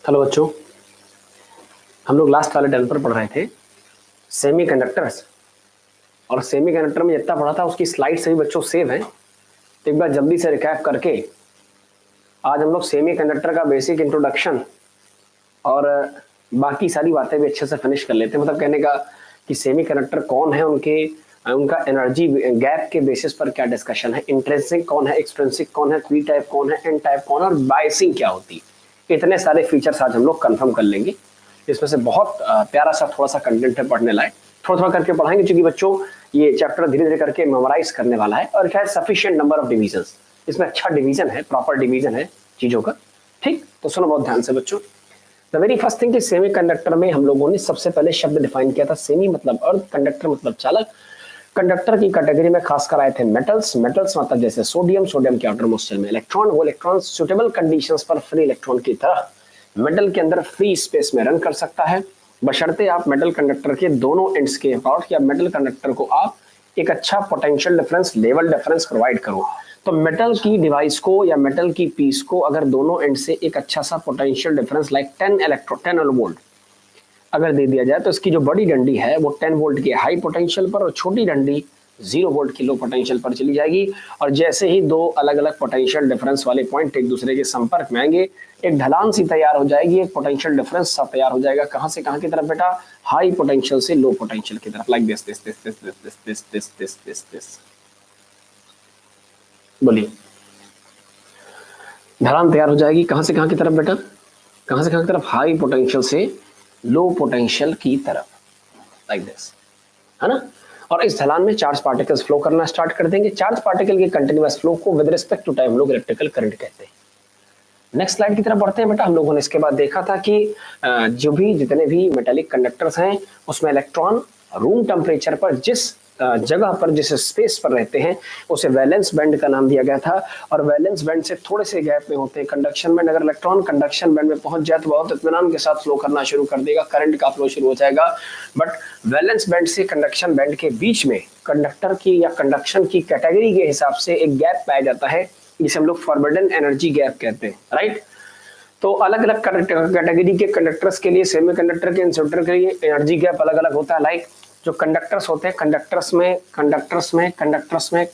Hello बच्चों, हम लोग लास्ट वाले टर्न पर पढ़ रहे थे सेमीकंडक्टर्स। और सेमीकंडक्टर में जितना पढ़ा था उसकी स्लाइड से भी बच्चों सेव है, तो एक बार जल्दी से रिकैप करके आज हम लोग सेमीकंडक्टर का बेसिक इंट्रोडक्शन और बाकी सारी बातें भी अच्छे से फिनिश कर लेते हैं। मतलब कहने का कि सेमीकंडक्टर कौन है, उनका एनर्जी गैप के बेसिस पर क्या डिस्कशन है, इंट्रिंसिक कौन है, एक्सट्रिंसिक कौन है, पी टाइप कौन है, एन टाइप कौन है और बायसिंग क्या होती है। इतने सारे फीचर्स आज हम लोग कंफर्म कर लेंगे। इसमें से बहुत प्यारा सा थोड़ा सा कंटेंट है पढ़ने लायक, थोड़ा थोड़ा करके पढ़ाएंगे क्योंकि बच्चों ये चैप्टर धीरे धीरे करके मेमोराइज करने वाला है और क्या है सफिशिएंट नंबर ऑफ डिवीजंस। इसमें अच्छा डिवीजन है, प्रॉपर डिवीजन है चीजों का। ठीक, तो सुनो बहुत ध्यान से बच्चों। द वेरी फर्स्ट थिंग कि सेमीकंडक्टर में हम लोगों ने सबसे पहले शब्द डिफाइन किया था सेमी मतलब अर्थ, कंडक्टर मतलब चालक। कंडक्टर की कैटेगरी में खासकर आए थे मेटल्स। मेटल्स मतलब जैसे सोडियम, सोडियम के आउटर मोस्ट शेल में इलेक्ट्रॉन, वो इलेक्ट्रॉन सुटेबल कंडीशंस पर फ्री इलेक्ट्रॉन की तरह मेटल के अंदर फ्री स्पेस में रन कर सकता है, बशर्ते आप मेटल कंडक्टर के दोनों एंड्स के अबाउट या मेटल कंडक्टर को आप एक अच्छा potential difference, level difference provide करो। तो मेटल की डिवाइस को या मेटल की पीस को अगर दोनों एंड से एक अच्छा सा पोटेंशियल डिफरेंस लाइक 10 वोल्ट अगर दे दिया जाए तो इसकी जो बड़ी डंडी है वो 10 वोल्ट के हाई पोटेंशियल पर और छोटी डंडी 0 वोल्ट की लो पोटेंशियल पर चली जाएगी। और जैसे ही दो अलग अलग पोटेंशियल डिफरेंस वाले पॉइंट एक दूसरे के संपर्क में आएंगे, एक ढलान सी तैयार हो जाएगी, एक पोटेंशियल डिफरेंस सा तैयार हो जाएगा। कहां से कहां की तरफ बेटा? हाई पोटेंशियल से लो पोटेंशियल की तरफ, like this this this this this this this this this this this. बोलिए, ढलान तैयार हो जाएगी कहां से कहां की तरफ बेटा? कहां से कहां की तरफ? हाई पोटेंशियल से लो पोटेंशियल की तरफ, लाइक दिस, है ना। और इस ढलान में चार्ज पार्टिकल्स फ्लो करना स्टार्ट कर देंगे। चार्ज पार्टिकल के कंटिन्यूअस फ्लो को विद रिस्पेक्ट टू टाइम हम लोग इलेक्ट्रिकल करंट कहते हैं। नेक्स्ट स्लाइड की तरफ बढ़ते हैं बेटा। हम लोगों ने इसके बाद देखा था कि जितने भी मेटेलिक कंडक्टर्स हैं उसमें इलेक्ट्रॉन रूम टेम्परेचर पर जिस जगह पर, जिस स्पेस पर रहते हैं उसे वैलेंस बैंड का नाम दिया गया था। और वैलेंस बैंड से थोड़े से गैप में होते हैं कंडक्शन बैंड। अगर इलेक्ट्रॉन कंडक्शन बैंड में पहुंच जाए तो बहुत इत्मीनान के साथ फ्लो करना शुरू कर देगा, करंट का फ्लो शुरू हो जाएगा। बट वैलेंस बैंड से कंडक्शन बैंड के बीच में कंडक्टर की या कंडक्शन की कैटेगरी के हिसाब से एक गैप पाया जाता है जिसे हम लोग फॉरबिडन एनर्जी गैप कहते हैं, राइट। तो अलग अलग कैटेगरी के कंडक्टर्स के लिए, सेमीकंडक्टर के इंसुलेटर के लिए एनर्जी गैप अलग अलग होता है। लाइक जो कंडक्टर्स होते हैं, कंडक्टर्स में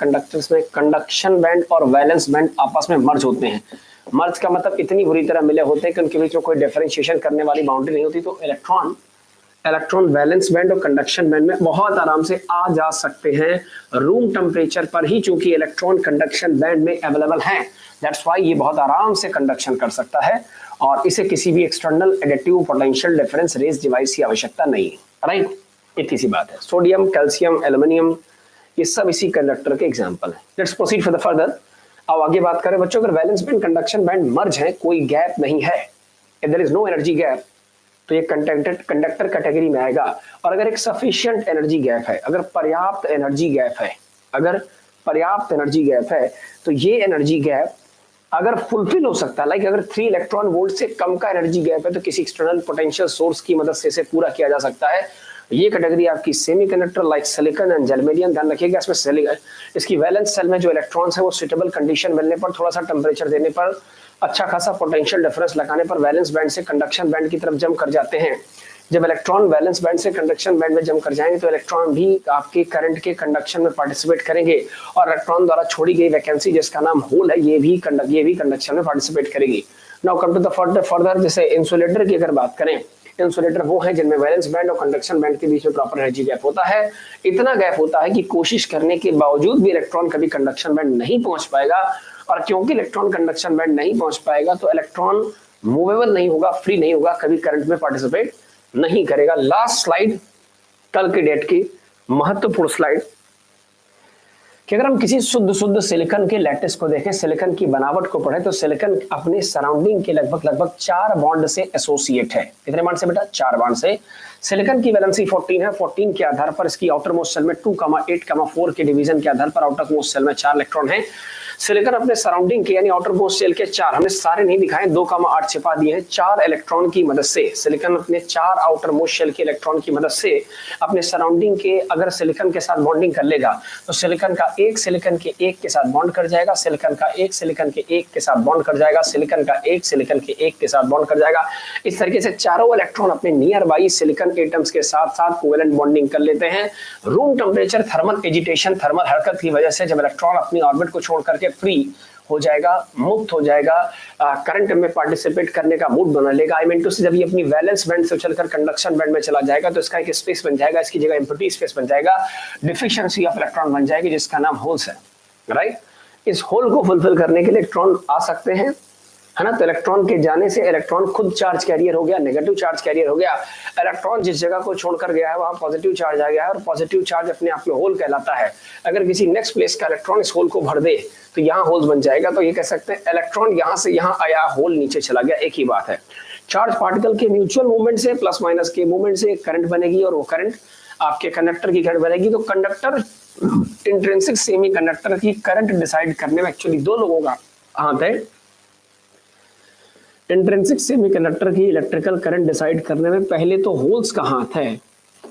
कंडक्शन बैंड और वैलेंस बैंड आपस में मर्ज होते हैं। मर्ज का मतलब इतनी बुरी तरह मिले होते हैं कि उनके बीच में कोई डिफरेंशिएशन करने वाली बाउंड्री नहीं होती। तो इलेक्ट्रॉन वैलेंस बैंड और कंडक्शन बैंड में बहुत आराम से आ जा सकते हैं रूम टेम्परेचर पर ही, चूंकि इलेक्ट्रॉन कंडक्शन बैंड में अवेलेबल है। दैट्स व्हाई ये बहुत आराम से कंडक्शन कर सकता है और इसे किसी भी external additive potential difference raise device की आवश्यकता नहीं है, राइट। इतनी सी बात है। सोडियम, कैल्शियम, एल्यूमिनियम ये सब इसी कंडक्टर के एग्जांपल है। Let's proceed for the further. अब आगे बात करें बच्चों, अगर valence band conduction band merge है, कोई गैप नहीं है, if there is no energy gap, तो ये कंडक्टर कैटेगरी में आएगा। और अगर एक सफिशिएंट एनर्जी गैप है, अगर पर्याप्त एनर्जी गैप है, तो ये एनर्जी गैप अगर फुलफिल हो सकता है, लाइक अगर 3 इलेक्ट्रॉन वोल्ट से कम का एनर्जी गैप है तो किसी एक्सटर्नल पोटेंशियल सोर्स की मदद से इसे पूरा किया जा सकता है। ये कैटेगरी आपकी semiconductor like silicon and germanium. ध्यान रखिएगा इसमें इसकी वैलेंस सेल में जो इलेक्ट्रॉन्स है वो सुटेबल कंडीशन मिलने पर, थोड़ा सा टेम्परेचर देने पर, अच्छा खासा पोटेंशियल डिफरेंस लगाने पर वैलेंस बैंड से कंडक्शन बैंड की तरफ जंप कर जाते हैं। जब इलेक्ट्रॉन वैलेंस बैंड से कंडक्शन बैंड में जंप कर जाएंगे तो इलेक्ट्रॉन भी आपके करंट के कंडक्शन में पार्टिसिपेट करेंगे और इलेक्ट्रॉन द्वारा छोड़ी गई वैकेंसी जिसका नाम होल है ये भी कंडक्शन में पार्टिसिपेट करेगी। Now come to the further, जैसे इंसुलेटर की अगर बात करें, इंसुलेटर वो है जिनमें वैलेंस बैंड और कंडक्शन बैंड के बीच में प्रॉपर एनर्जी गैप होता है। इतना गैप होता है कि कोशिश करने के बावजूद भी इलेक्ट्रॉन कभी कंडक्शन बैंड नहीं पहुंच पाएगा। और क्योंकि इलेक्ट्रॉन कंडक्शन बैंड नहीं पहुंच पाएगा तो इलेक्ट्रॉन मूवेबल नहीं होगा, फ्री नहीं होगा, कभी करंट में पार्टिसिपेट नहीं करेगा। लास्ट स्लाइड, कल की डेट की महत्वपूर्ण स्लाइड, कि अगर हम किसी शुद्ध सिलिकॉन के लैटिस को देखें, सिलिकॉन की बनावट को पढ़े, तो सिलिकॉन अपने सराउंडिंग के लगभग 4 बॉन्ड से एसोसिएट है। कितने बॉन्ड से बेटा? 4 बॉन्ड से। सिलिकॉन की वैलेंसी 14 है। 14 के आधार पर इसकी आउटर मोस्ट सेल में 2, 8, 4 के डिवीजन के आधार पर आउटर मोस्ट सेल में 4 इलेक्ट्रॉन है। सिलिकॉन अपने सराउंडिंग के यानी आउटर मोस्ट शेल के 4, हमने सारे नहीं दिखाए, 2,8 छिपा दिए हैं, 4 इलेक्ट्रॉन की मदद से सिलिकॉन अपने 4 आउटर मोस्ट शेल के इलेक्ट्रॉन की मदद से अपने सराउंडिंग के अगर सिलिकॉन के साथ बॉन्डिंग कर लेगा तो सिलिकॉन का एक सिलिकॉन के एक के साथ बॉन्ड कर जाएगा, सिलिकॉन का एक सिलिकॉन के एक के साथ बॉन्ड कर जाएगा, सिलिकॉन का एक सिलिकॉन के एक के साथ बॉन्ड कर जाएगा। इस तरीके से चारों इलेक्ट्रॉन अपने नियर बाई सिलिकॉन एटम्स के साथ साथ कोवेलेंट बॉन्डिंग कर लेते हैं। Room temperature thermal agitation, thermal हरकत की वजह से जब इलेक्ट्रॉन अपनी ऑर्बिट को छोड़ करके फ्री हो जाएगा, मुक्त हो जाएगा, करंट में पार्टिसिपेट करने का मूड बना लेगा, आई मीन टू से जब ये अपनी वैलेंस बैंड से चलकर कंडक्शन बैंड में चला जाएगा तो इसका एक स्पेस बन जाएगा, इसकी जगह एम्प्टी स्पेस बन जाएगा, डिफिशिएंसी ऑफ इलेक्ट्रॉन बन जाएगी जिसका नाम होल्स है, राइट। इस होल को फुलफिल करने के लिए इलेक्ट्रॉन आ सकते हैं, है ना। तो इलेक्ट्रॉन के जाने से इलेक्ट्रॉन खुद चार्ज कैरियर हो गया, नेगेटिव चार्ज कैरियर हो गया। इलेक्ट्रॉन जिस जगह को छोड़कर गया है वहां पॉजिटिव चार्ज आ गया है और पॉजिटिव चार्ज अपने आप में होल कहलाता है। अगर किसी नेक्स्ट प्लेस का इलेक्ट्रॉन इस होल को भर दे तो यहाँ होल बन जाएगा। तो ये कह सकते हैं इलेक्ट्रॉन यहाँ से यहाँ आया, होल नीचे चला गया, एक ही बात है। चार्ज पार्टिकल के म्यूचुअल मूवमेंट से, प्लस माइनस के मूवमेंट से करंट बनेगी और वो करंट आपके कंडक्टर की करंट बनेगी। तो कंडक्टर इंट्रिंसिक सेमी कंडक्टर की करंट डिसाइड करने में एक्चुअली दो लोगों का हाथ है। इंट्रिंसिक सेमीकंडक्टर की इलेक्ट्रिकल करंट डिसाइड करने में पहले तो होल्स का हाथ है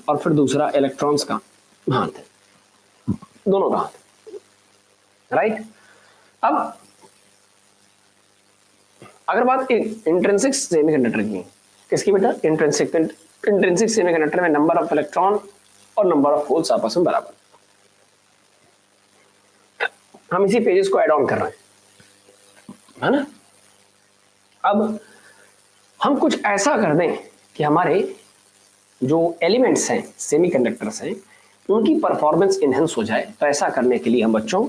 और फिर दूसरा इलेक्ट्रॉन्स का हाथ है, दोनों का हाथ, राइट। अब अगर बात इंट्रिंसिक सेमीकंडक्टर की, किसकी बेटा? इंट्रिंसिक सेमीकंडक्टर में नंबर ऑफ इलेक्ट्रॉन और नंबर ऑफ होल्स आपस में बराबर। हम इसी पेजेस को ऐड ऑन कर रहे हैं, है ना। अब हम कुछ ऐसा कर दें कि हमारे जो एलिमेंट्स हैं, सेमीकंडक्टर्स हैं, उनकी परफॉर्मेंस इनहेंस हो जाए। तो ऐसा करने के लिए हम बच्चों,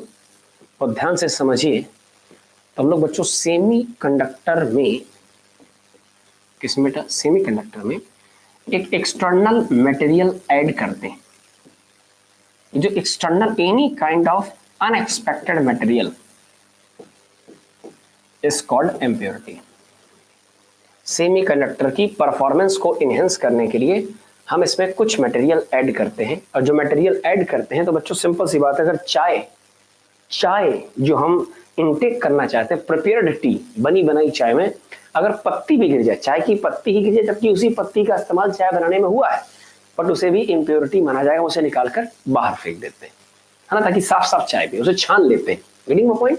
और ध्यान से समझिए, तो हम लोग बच्चों सेमीकंडक्टर में, किसमें बेटा? सेमीकंडक्टर में एक एक्सटर्नल मटेरियल ऐड करते हैं। जो external any kind of unexpected material is called impurity. Semiconductor की परफॉर्मेंस को इनहेंस करने के लिए हम इसमें कुछ मटेरियल ऐड करते हैं। और जो मटेरियल ऐड करते हैं तो बच्चों सिंपल सी बात है, अगर चाय जो हम इनटेक करना चाहते हैं, प्रिपेयर्ड टी, बनी बनाई चाय में अगर पत्ती भी गिर जाए, चाय की पत्ती ही गिर जाए, जबकि उसी पत्ती का इस्तेमाल चाय बनाने में हुआ है, बट उसे भी इम्प्योरिटी माना जाएगा, उसे निकाल कर बाहर फेंक देते हैं, है ना, ताकि साफ साफ चाय पे उसे छान लेते हैं। Getting my point?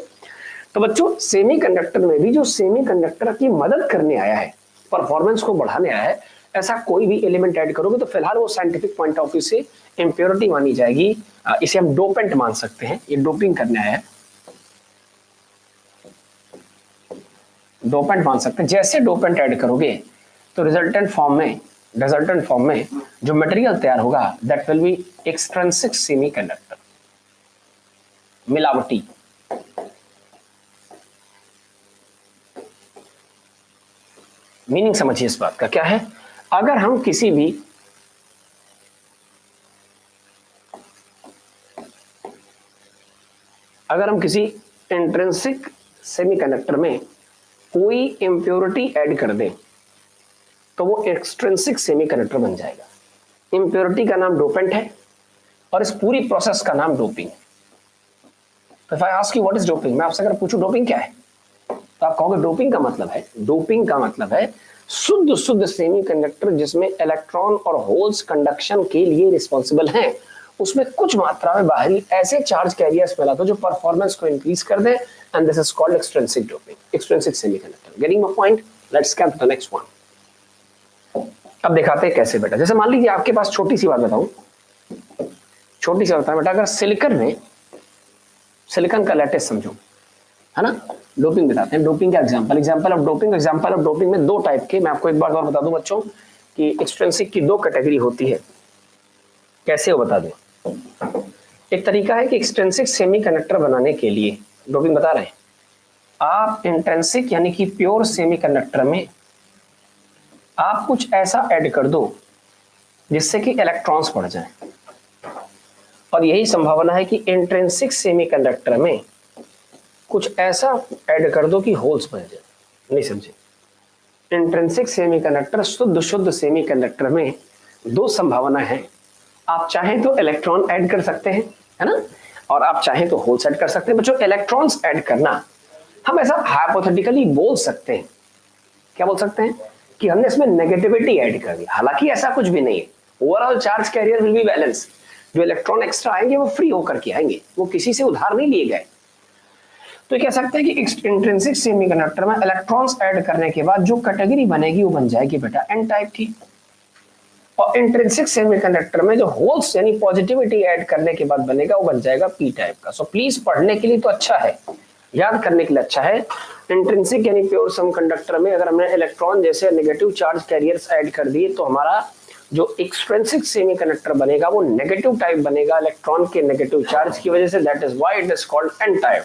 तो बच्चों सेमीकंडक्टर में भी जो सेमीकंडक्टर की मदद करने आया है, परफॉर्मेंस को बढ़ाने आया है, ऐसा कोई भी एलिमेंट ऐड करोगे तो फिलहाल वो साइंटिफिक पॉइंट ऑफ व्यू से इम्प्योरिटी मानी जाएगी। इसे हम डोपेंट मान सकते हैं, ये डोपिंग करने आया है, डोपेंट मान सकते हैं। जैसे डोपेंट ऐड करोगे तो रिजल्टेंट फॉर्म में जो मटेरियल तैयार होगा that will be extrinsic semiconductor, मिलावटी। मीनिंग समझिए इस बात का क्या है। अगर हम किसी इंट्रिंसिक सेमीकंडक्टर में कोई इम्प्योरिटी ऐड कर दें तो वो एक्सट्रिंसिक सेमीकंडक्टर बन जाएगा। इम्प्योरिटी का नाम डोपेंट है और इस पूरी प्रोसेस का नाम डोपिंग है। तो if I ask you what is doping, मैं आपसे अगर पूछूं डोपिंग क्या है, तो आप कहोगे डोपिंग का मतलब है शुद्ध सेमीकंडक्टर जिसमें इलेक्ट्रॉन और होल्स कंडक्शन के लिए रिस्पॉन्सिबल हैं, उसमें कुछ मात्रा में बाहरी ऐसे चार्ज कैरियर्स मिला दो जो परफॉर्मेंस को इंक्रीज कर दे, and this is called extrinsic doping, extrinsic semiconductor. Getting my point? Let's come to the next one. अब दिखाते हैं कैसे बेटा। जैसे मान लीजिए आपके पास छोटी सी बात बताऊं, बेटा, अगर सिलिकॉन का लैटिस समझो, है ना, डोपिंग बताते हैं। डोपिंग का एग्जांपल ऑफ डोपिंग में दो टाइप के, मैं आपको एक बार और बता दूं बच्चों कि एक्सट्रिंसिक की दो कैटेगरी होती है। कैसे हो बता दूं। एक तरीका है कि एक्सट्रिंसिक सेमीकंडक्टर बनाने के लिए डोपिंग बता रहे हैं, आप इंट्रिंसिक यानी कि प्योर सेमीकंडक्टर में आप कुछ ऐसा ऐड कर दो जिससे कि इलेक्ट्रॉन्स बढ़ जाएं, और यही संभावना है कि इंट्रिंसिक सेमीकंडक्टर में कुछ ऐसा ऐड कर दो कि होल्स बन जाए। नहीं समझे? इंट्रिंसिक सेमीकंडक्टर, शुद्ध सेमीकंडक्टर में दो संभावना है। आप चाहें तो इलेक्ट्रॉन ऐड कर सकते हैं, है ना, और आप चाहें तो होल्स ऐड कर सकते हैं। बच्चों इलेक्ट्रॉन्स ऐड करना हम ऐसा हाइपोथेटिकली बोल सकते हैं, क्या बोल सकते हैं कि हमने इसमें नेगेटिविटी ऐड कर दी, हालांकि ऐसा कुछ भी नहीं है। Overall charge carrier will be balance, जो इलेक्ट्रॉन एक्स्ट्रा आएंगे वो फ्री होकर के आएंगे, वो किसी से उधार नहीं लिए गए। तो कह सकते हैं कि इंट्रिंसिक सेमीकंडक्टर में इलेक्ट्रॉन्स ऐड करने के बाद जो कैटेगरी बनेगी वो बन जाएगी बेटा एन टाइप की, और इंट्रिंसिक सेमीकंडक्टर में जो होल्स यानी पॉजिटिविटी ऐड करने के बाद बनेगा वो बन जाएगा पी टाइप का। सो प्लीज पढ़ने के लिए तो अच्छा है, याद करने के लिए अच्छा है। इंट्रिंसिक यानी प्योर सेमीकंडक्टर में अगर हमने इलेक्ट्रॉन जैसे नेगेटिव चार्ज कैरियर्स ऐड कर दिए तो हमारा जो एक्सट्रिंसिक सेमीकंडक्टर बनेगा वो नेगेटिव टाइप बनेगा इलेक्ट्रॉन के नेगेटिव चार्ज की वजह से, that is why it is called an type.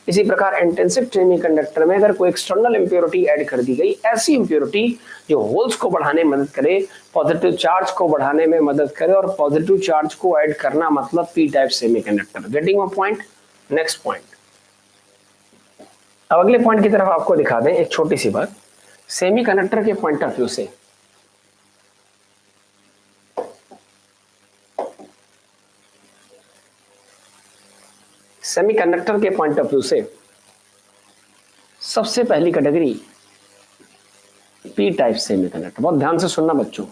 इसी प्रकार इंट्रिंसिक सेमीकंडक्टर में अगर कोई एक्सटर्नल इंप्योरिटी ऐड कर दी गई, ऐसी इंप्योरिटी जो होल्स को बढ़ाने में मदद करे, पॉजिटिव चार्ज को बढ़ाने में मदद करे, और पॉजिटिव चार्ज को ऐड करना मतलब P type semiconductor. Getting my point? Next point. अब अगले पॉइंट की तरफ आपको दिखा दें एक छोटी सी बात, सेमीकंडक्टर के पॉइंट ऑफ व्यू से। सेमीकंडक्टर के पॉइंट ऑफ व्यू से सबसे पहली कैटेगरी पी टाइप सेमीकंडक्टर। बहुत ध्यान से सुनना बच्चों,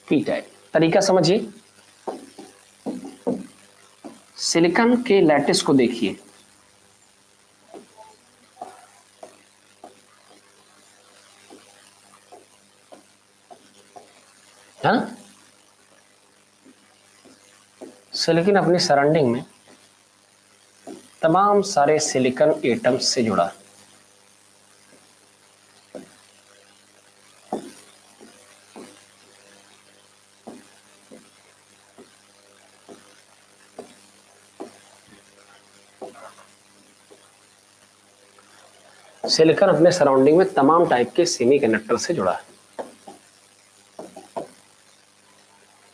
पी टाइप तरीका समझिए। सिलिकॉन के लैटिस को देखिए, हाँ सिलिकॉन अपनी सराउंडिंग में तमाम सारे सिलिकॉन एटम्स से जुड़ा। सिलिकॉन अपने सराउंडिंग में तमाम टाइप के सेमीकंडक्टर से जुड़ा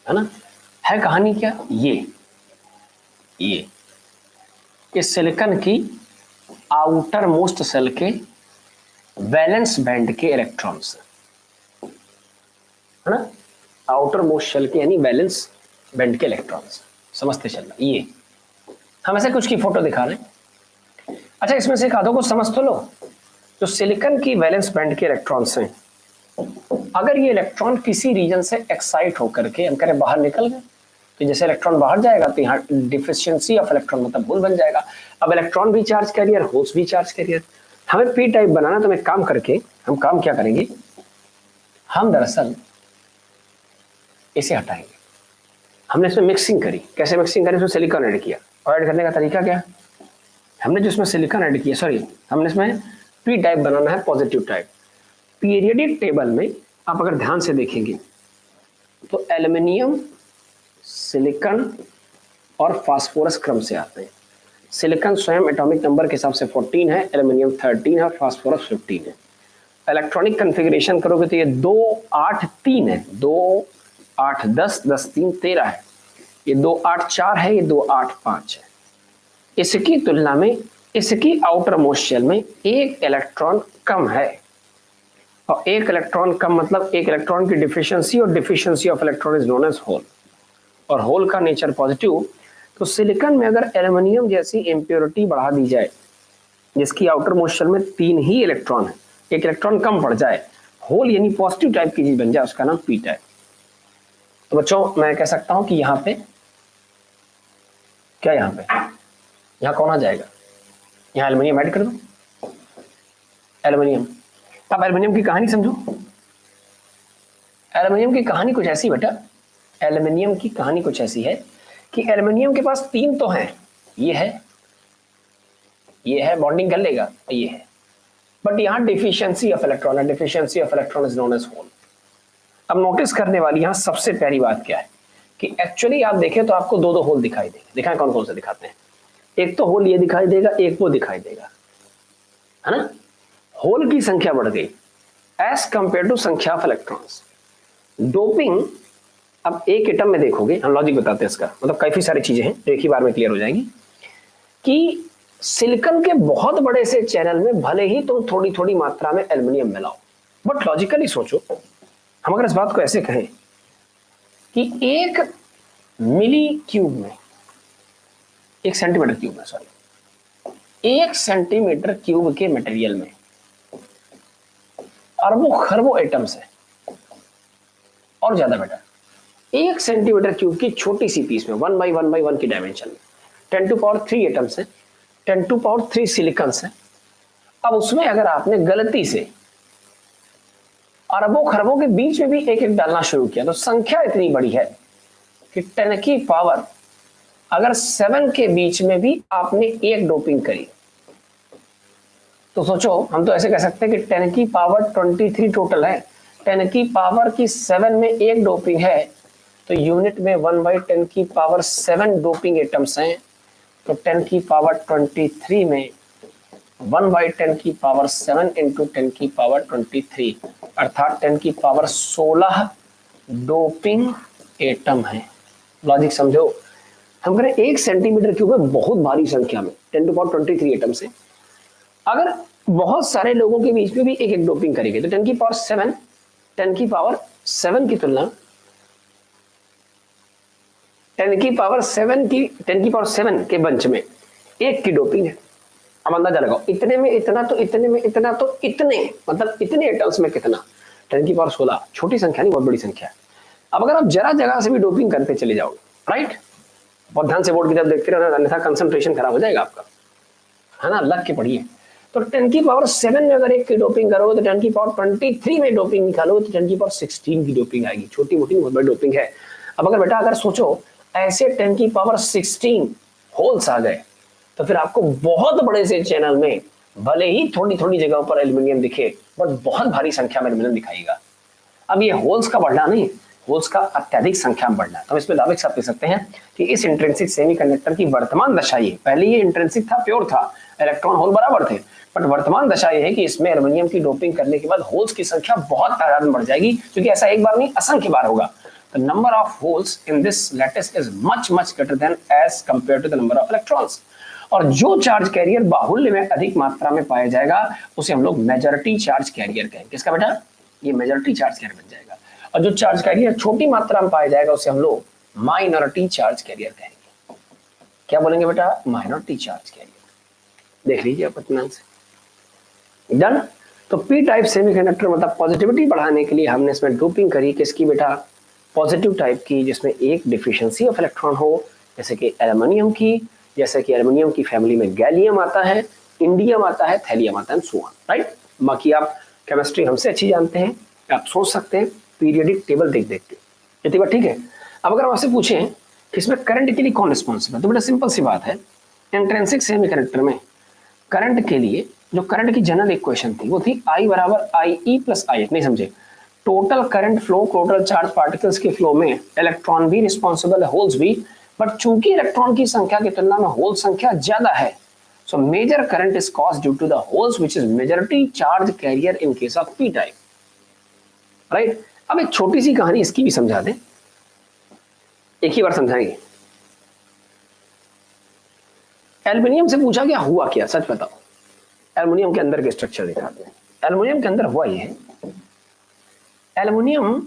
है ना। है कहानी क्या? ये इस सिलिकॉन की आउटर मोस्ट सेल के वैलेंस बैंड के इलेक्ट्रॉन्स है ना, आउटर मोस्ट सेल के यानी वैलेंस बैंड के इलेक्ट्रॉन्स, समझते चलना। ये हम ऐसे कुछ की फोटो दिखा रहे हैं। अच्छा इसमें से एक आधों को समझ तो लो। जो सिलिकॉन की वैलेंस बैंड के इलेक्ट्रॉन्स हैं, अगर ये इलेक्ट्रॉन किसी रीजन से एक्साइट होकर के हम करें बाहर निकल गए, तो जैसे इलेक्ट्रॉन बाहर जाएगा तो यहाँ डिफिशियंसी ऑफ इलेक्ट्रॉन मतलब होल बन जाएगा। अब इलेक्ट्रॉन भी चार्ज कैरियर, होल्स भी चार्ज कैरियर। हमें पी टाइप बनाना, तो एक काम करके हम काम क्या करेंगे, हम दरअसल इसे हटाएंगे। हमने इसमें मिक्सिंग करी। कैसे मिक्सिंग करी? इसमें सिलिकॉन ऐड किया, और ऐड करने का तरीका क्या? हमने जो इसमें सिलिकॉन ऐड किया, सॉरी हमने इसमें पी टाइप बनाना है, पॉजिटिव टाइप। पीरियडिक टेबल में आप अगर ध्यान से देखेंगे तो एल्युमिनियम, सिलिकॉन और फास्फोरस क्रम से आते हैं। सिलिकॉन स्वयं एटॉमिक नंबर के हिसाब से 14 है, एल्युमिनियम 13 है और फास्फोरस 15 है। इलेक्ट्रॉनिक कॉन्फ़िगरेशन करोगे तो ये 2 8 3 है, 2 8 10 10 3 13 है, ये 2 8 4 है, ये 2 8 5 है। इसकी तुलना में इसकी आउटर मोस्ट शेल में एक इलेक्ट्रॉन कम है, और एक इलेक्ट्रॉन कम मतलब एक इलेक्ट्रॉन की डिफिशियंसी, और deficiency of electron is known as hole, और होल का नेचर पॉजिटिव। तो सिलिकॉन में अगर एल्युमिनियम जैसी इंप्योरिटी बढ़ा दी जाए, जिसकी आउटर मोस्ट शेल में 3 ही इलेक्ट्रॉन है, एक इलेक्ट्रॉन कम पड़ जाए, होल यानी पॉजिटिव टाइप की चीज बन जाए, उसका नाम पी टाइप। तो बच्चों मैं कह सकता हूं कि यहाँ पे क्या, यहाँ कौन आ जाएगा? यहाँ एल्युमिनियम ऐड कर दो, एल्युमिनियम। अब एल्युमिनियम की कहानी समझो। एल्युमिनियम की कहानी कुछ ऐसी बेटा, एल्युमिनियम की कहानी कुछ ऐसी है कि एल्युमिनियम के पास 3 तो हैं, ये है बॉन्डिंग कर लेगा, ये है, बट यहाँ डिफिशियंसी ऑफ इलेक्ट्रॉन है, deficiency of electron is known as hole. अब नोटिस करने वाली यहाँ सबसे प्यारी बात क्या है कि एक्चुअली आप देखें तो आपको 2 होल दिखाई देंगे। दिखाएं कौन कौन से दिखाते हैं? एक तो होल ये दिखाई देगा, एक वो दिखाई देगा, है ना। होल की संख्या बढ़ गई एज कंपेयर टू संख्या ऑफ इलेक्ट्रॉन्स। डोपिंग, अब एक एटम में देखोगे, हम लॉजिक बताते हैं इसका, मतलब काफी सारी चीजें हैं जो एक ही बार में क्लियर हो जाएंगी कि सिलिकॉन के बहुत बड़े से चैनल में भले ही तुम थोड़ी थोड़ी मात्रा में एल्युमिनियम मिलाओ, बट लॉजिकली सोचो, हम अगर इस बात को ऐसे कहें कि एक मिली क्यूब में, 1 सेंटीमीटर क्यूब में, सॉरी 1 सेंटीमीटर क्यूब के मटेरियल में अरबों खरबों एटम्स है, और ज्यादा बेटा 1 सेंटीमीटर क्यूब की छोटी सी पीस में 1 by 1 by 1 की डायमेंशन में 10⁻³ एटम्स है, 10⁻³ सिलिकॉन्स है। अब उसमें अगर आपने गलती से अरबों खरबों के बीच में भी एक एक डालना शुरू किया तो संख्या इतनी बड़ी है कि 10 की पावर अगर 7 के बीच में भी आपने एक डोपिंग करी तो सोचो, हम तो ऐसे कह सकते हैं कि 10 की पावर 23 टोटल है, 10 की पावर की 7 में एक डोपिंग है, तो यूनिट में 1/10 की पावर 7 डोपिंग एटम्स हैं, तो 10 की पावर 23 में 1/10 की पावर 7 इंटू 10 की पावर 23 अर्थात 10 की पावर 16 डोपिंग एटम है। लॉजिक समझो, हम करें 1 सेंटीमीटर क्यूब में बहुत भारी संख्या में 10⁻23 एटम से अगर बहुत सारे लोगों के बीच में भी एक एक डोपिंग करेंगे तो 10 की पावर 7, 10 की पावर 7 की तुलना 10 की पावर 7 के बंच में एक की डोपिंग है। अब अंदाजा लगाओ, इतने में इतना तो इतने में इतना तो इतने, मतलब इतने एटम्स में कितना, 10 की पावर 16, छोटी संख्या नहीं, बहुत बड़ी संख्या है। अब अगर आप जरा जगह से भी डोपिंग करते चले जाओ, राइट, बहुत ध्यान से बोर्ड की तरफ देखते रहना, अन्यथा कंसंट्रेशन खराब हो जाएगा आपका, है ना, लग के पढ़िए। तो 10 की पावर 7 में अगर एक की डोपिंग करोगे तो 10 की पावर 23 में डोपिंग निकालोगे तो 10 की पावर 16 की डोपिंग आएगी। छोटी मोटी बहुत बड़ी डोपिंग है। अब अगर बेटा अगर सोचो ऐसे 10 की पावर 16 होल्स आ गए तो फिर आपको बहुत बड़े से चैनल में भले ही थोड़ी थोड़ी जगहों पर एल्यूमिनियम दिखे बट बहुत भारी संख्या में एल्यूमिनियम दिखाएगा। अब ये होल्स का बढ़ना नहीं, होल्स का अत्यधिक संख्या में बढ़ना है। तो हम इसमें दावे के साथ कह सकते हैं कि इस इंट्रिंसिक सेमीकंडक्टर की वर्तमान दशा ये, पहले ये इंट्रिंसिक था, प्योर था, इलेक्ट्रॉन होल बराबर थे, बट वर्तमान दशा ये है कि इसमें एल्यूमिनियम की डोपिंग करने के बाद होल्स की संख्या बहुत तादाद में बढ़ जाएगी, क्योंकि ऐसा एक बार नहीं असंख्य बार होगा। The number of holes in this lattice is much greater than as compared to the number of electrons. और जो चार्ज कैरियर बाहुल्य में अधिक मात्रा में पाया जाएगा उसे हम लोग मेजॉरिटी चार्ज कैरियर कहेंगे। किसका बेटा? ये मेजॉरिटी चार्ज कैरियर बन जाएगा। और जो चार्ज कैरियर छोटी मात्रा में पाया जाएगा उसे हम लोग माइनॉरिटी चार्ज कैरियर कहेंगे। क्या बोलेंगे बेटा? Minority charge carrier. देख लीजिए आप इत्मीनान से। डन। तो पी टाइप सेमीकंडक्टर मतलब पॉजिटिविटी बढ़ाने के लिए हमने इसमें डोपिंग करी किसकी बेटा? पॉजिटिव टाइप की, जिसमें एक डिफिशियंसी ऑफ इलेक्ट्रॉन हो, जैसे कि एल्युमिनियम की, जैसे कि एल्युमिनियम की फैमिली में गैलियम आता है, इंडियम आता है, थैलियम आता है, सो ऑन, राइट। बाकी आप केमिस्ट्री हमसे अच्छी जानते हैं, आप सोच सकते हैं पीरियडिक टेबल देख के। इतनी बात ठीक है। अब अगर हम आपसे पूछें कि इसमें करंट के लिए कौन रिस्पॉन्सिबल है, तो बेटा सिंपल सी बात है, इंट्रिंसिक सेमीकंडक्टर में करंट के लिए जो करंट की जनरल इक्वेशन थी वो थी I बराबर IE प्लस IF। नहीं समझे? Total current flow, total charge particles के फ्लो में इलेक्ट्रॉन भी रिस्पॉन्सिबल है, होल्स भी, बट चूंकि इलेक्ट्रॉन की संख्या की तुलना में होल संख्या ज्यादा है, so major current is caused due to the holes which is majority charge carrier in case of P type, right. अब एक छोटी सी कहानी इसकी भी समझा दें, एक ही बार समझाएंगे। एल्युमिनियम से पूछा गया हुआ क्या, सच बताओ। एल्युमिनियम के अंदर के स्ट्रक्चर दिखाते हैं। एल्युमिनियम के अंदर हुआ ये है, एल्युमिनियम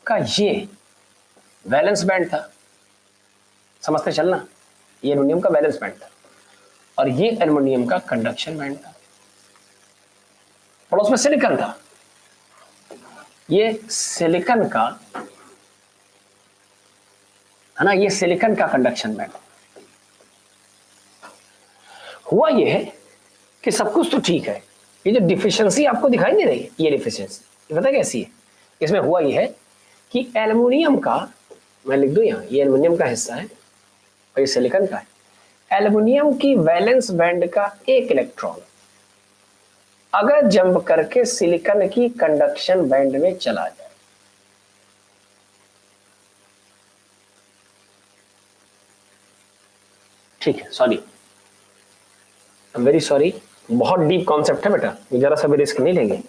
का ये वैलेंस बैंड था, समझते चलना, ये एल्युमिनियम का वैलेंस बैंड था और ये एल्युमिनियम का कंडक्शन बैंड था। पड़ोस में सिलिकॉन था, ये सिलिकॉन का, है ना, ये सिलिकॉन का कंडक्शन बैंड। हुआ ये है कि सब कुछ तो ठीक है, ये जो डिफिशियंसी आपको दिखाई दे रही है, ये डिफिशियंसी पता कैसी है? इसमें हुआ ये है कि एल्युमिनियम का, मैं लिख दूं यहां, ये एल्युमिनियम का हिस्सा है और ये सिलिकॉन का है। एल्युमिनियम की वैलेंस बैंड का एक इलेक्ट्रॉन अगर जंप करके सिलिकॉन की कंडक्शन बैंड में चला जाए, ठीक है, सॉरी, वेरी सॉरी, बहुत डीप कॉन्सेप्ट है बेटा, जरा सा भी रिस्क नहीं लेंगे,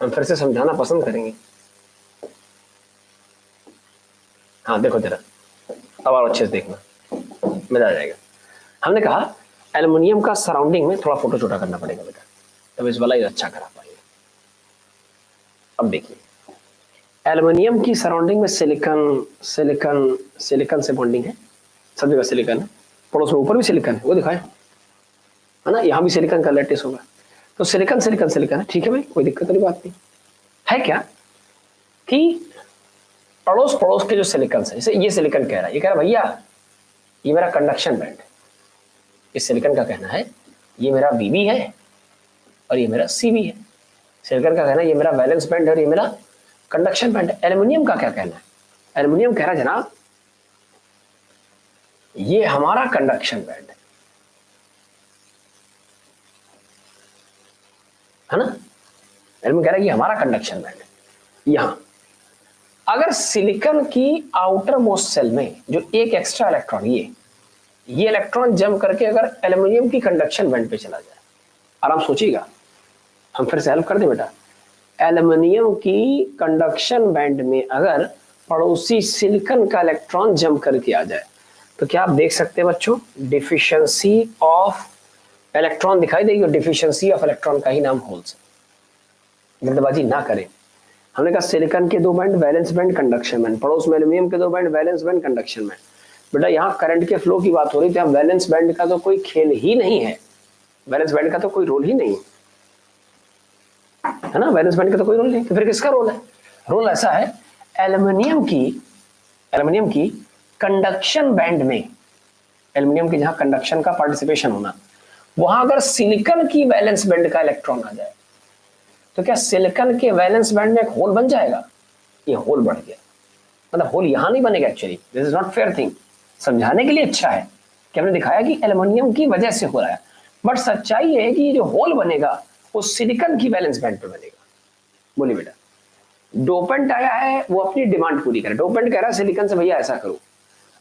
हम फिर से समझाना पसंद करेंगे। हाँ देखो जरा, अब और अच्छे से देखना, मजा आ जाएगा। हमने कहा एल्युमिनियम का सराउंडिंग में थोड़ा फोटो छोटा करना पड़ेगा बेटा, तब इस वाला अच्छा करा पाएंगे। अब देखिए, एल्युमिनियम की सराउंडिंग में सिलिकॉन सिलिकॉन सिलिकॉन से बॉन्डिंग है, सब जगह सिलिकॉन है, पड़ोस में ऊपर भी सिलिकॉन है, वो दिखाए है ना, यहाँ भी सिलिकॉन का लैटिस होगा, तो सिलिकॉन सिलिकॉन सिलिकॉन है, ठीक है भाई, कोई दिक्कत वाली बात नहीं है। क्या कि पड़ोस पड़ोस के जो सिलिकॉन है, जैसे ये सिलिकॉन कह रहा है, ये कह रहा है भैया ये मेरा कंडक्शन बैंड है, इस सिलिकॉन का कहना है ये मेरा बीबी है और ये मेरा सीबी है, सिलिकॉन का कहना है ये मेरा वैलेंस बैंड है और ये मेरा कंडक्शन बैंड है। एल्युमिनियम का क्या कहना है, एल्युमिनियम कह रहा है जनाब ये हमारा कंडक्शन बैंड है ना, एल्युमिनियम कह रहा है ये हमारा कंडक्शन बैंड है। यहां अगर सिलिकॉन की आउटर मोस्ट सेल में जो एक एक्स्ट्रा इलेक्ट्रॉन, ये इलेक्ट्रॉन जम करके अगर एल्युमिनियम की कंडक्शन बैंड पे चला जाए, आराम सोचिएगा, हम फिर से हेल्प कर दें बेटा, एल्युमिनियम की कंडक्शन बैंड में अगर पड़ोसी सिलिकॉन का इलेक्ट्रॉन जम करके आ जाए तो क्या आप देख सकते हैं बच्चों, डिफिशियंसी ऑफ इलेक्ट्रॉन दिखाई देगी, और डिफिशियंसी ऑफ इलेक्ट्रॉन का ही नाम होल्स है। जल्दबाजी ना करें, हमने कहा सिलिकॉन के दो band valence band conduction band, पड़ोस में एल्युमिनियम के दो band valence band conduction band. बेटा यहाँ करंट के फ्लो की बात हो रही थी, वैलेंस बैंड का तो कोई खेल ही नहीं है, वैलेंस बैंड का तो कोई रोल ही नहीं है ना, वैलेंस बैंड का तो कोई रोल नहीं, तो फिर किसका रोल है, रोल ऐसा है एल्युमिनियम की कंडक्शन बैंड में, एल्युमिनियम की जहां कंडक्शन का पार्टिसिपेशन होना, वहां अगर सिलिकॉन की वैलेंस बैंड का इलेक्ट्रॉन आ जाए तो क्या सिलिकॉन के वैलेंस बैंड में एक होल बन जाएगा, ये होल बढ़ गया, मतलब होल यहां नहीं बनेगा, actually this is not fair thing, समझाने के लिए अच्छा है कि हमने दिखाया कि एल्युमिनियम की वजह से हो रहा है, बट सच्चाई है कि जो होल बनेगा वो सिलिकॉन की वैलेंस बैंड पे बनेगा। बोलिए बेटा, डोपेंट आया है वो अपनी डिमांड पूरी करे, डोपेंट कह रहा है सिलिकॉन से भैया ऐसा करो,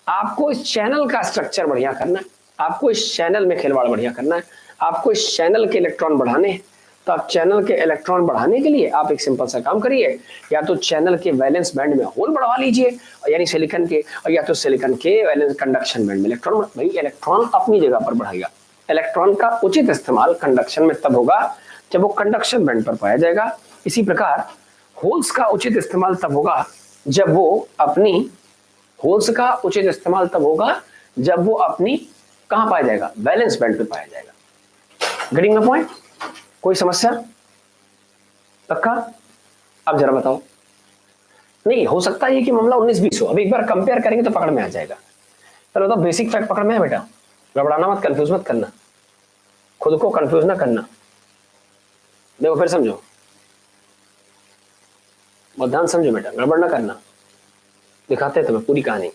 आपको इस चैनल का स्ट्रक्चर बढ़िया करना है, आपको इस चैनल में खिलवाड़ बढ़िया करना है, आपको इस चैनल के इलेक्ट्रॉन बढ़ाने हैं, तो आप चैनल के इलेक्ट्रॉन बढ़ाने के लिए आप एक सिंपल सा काम करिए, या तो चैनल के वैलेंस बैंड में होल बढ़वा लीजिए, यानी सिलिकॉन के, और या तो सिलिकॉन के वैलेंस कंडक्शन बैंड में इलेक्ट्रॉन, भाई इलेक्ट्रॉन अपनी जगह पर बढ़ाएगा, इलेक्ट्रॉन का उचित इस्तेमाल कंडक्शन में तब होगा जब वो कंडक्शन बैंड पर पाया जाएगा, इसी प्रकार होल्स का उचित इस्तेमाल तब होगा जब वो अपनी, होल्स का उचित इस्तेमाल तब होगा जब वो अपनी कहां पाया जाएगा, वैलेंस बैंड पे पाया जाएगा। गेटिंग माय पॉइंट, कोई समस्या, पक्का? अब जरा बताओ, नहीं हो सकता है कि मामला 19-20 हो, अब एक बार कंपेयर करेंगे तो पकड़ में आ जाएगा। चलो तो बेसिक फैक्ट पकड़ में है बेटा, घबराना मत, कंफ्यूज मत करना, खुद को कंफ्यूज ना करना, देखो फिर समझो, बहुत ध्यान समझो बेटा, गड़बड़ ना करना, दिखाते हैं तुम्हें पूरी कहानी।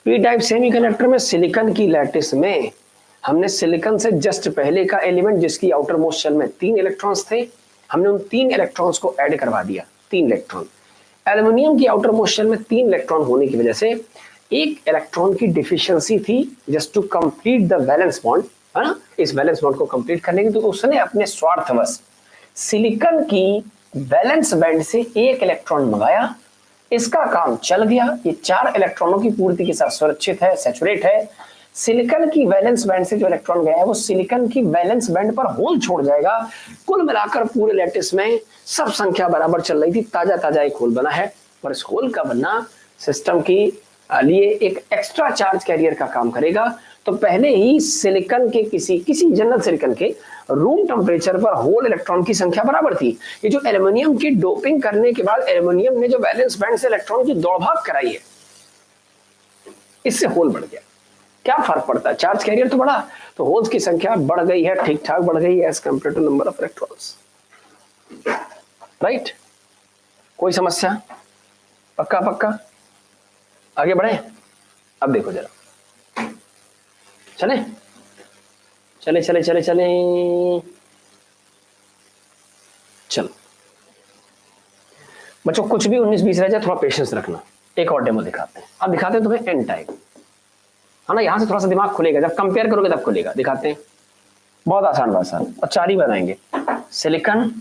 पी टाइप सेमीकंडक्टर में सिलिकॉन की लैटिस में हमने सिलिकॉन से जस्ट पहले का एलिमेंट जिसकी आउटर मोस्ट शेल में 3 इलेक्ट्रॉन्स थे, हमने उन 3 इलेक्ट्रॉन्स को ऐड करवा दिया, 3 इलेक्ट्रॉन। एल्युमिनियम की आउटर मोस्ट शेल में 3 इलेक्ट्रॉन होने की वजह से एक इलेक्ट्रॉन की डिफिशियंसी थी just to complete the valence bond, है ना, इस वैलेंस बॉन्ड को कंप्लीट करने की, तो उसने अपने स्वार्थवश सिलिकॉन की वैलेंस बैंड से एक इलेक्ट्रॉन मंगाया, इसका काम चल गया, ये 4 इलेक्ट्रॉनों की पूर्ति के साथ सुरक्षित है, सैचुरेट है। सिलिकॉन की वैलेंस बैंड से जो इलेक्ट्रॉन गया है वो सिलिकॉन की वैलेंस बैंड पर होल छोड़ जाएगा। कुल मिलाकर पूरे लैटिस में सब संख्या बराबर चल रही थी, ताजा ताजा एक होल बना है, और इस होल का बनना सिस्टम की लिए एक एक्स्ट्रा चार्ज कैरियर का काम करेगा। तो पहले ही सिलिकॉन के किसी जनरल सिलिकॉन के रूम टेम्परेचर पर होल इलेक्ट्रॉन की संख्या बराबर थी। ये जो एल्युमिनियम की डोपिंग करने के बाद एल्युमिनियम ने जो वैलेंस बैंड से इलेक्ट्रॉन की दौड़भाग कराई है, इससे होल बढ़ गया। क्या फर्क पड़ता है, चार्ज कैरियर तो बढ़ा, तो होल्स की संख्या बढ़ गई है, ठीक ठाक बढ़ गई है as compare to number of electrons, right? कोई समस्या? पक्का पक्का? आगे बढ़े? अब देखो जरा, चले चले चले चले चले चलो बच्चों, कुछ भी 19-20 रह जाए थोड़ा पेशेंस रखना, एक और डेमो दिखाते हैं। अब दिखाते हैं तुम्हें एन टाइप, है ना, यहां से थोड़ा सा दिमाग खुलेगा, जब कंपेयर करोगे तब खुलेगा। दिखाते हैं, बहुत आसान भाषा, और 4 ही बनाएंगे, silicon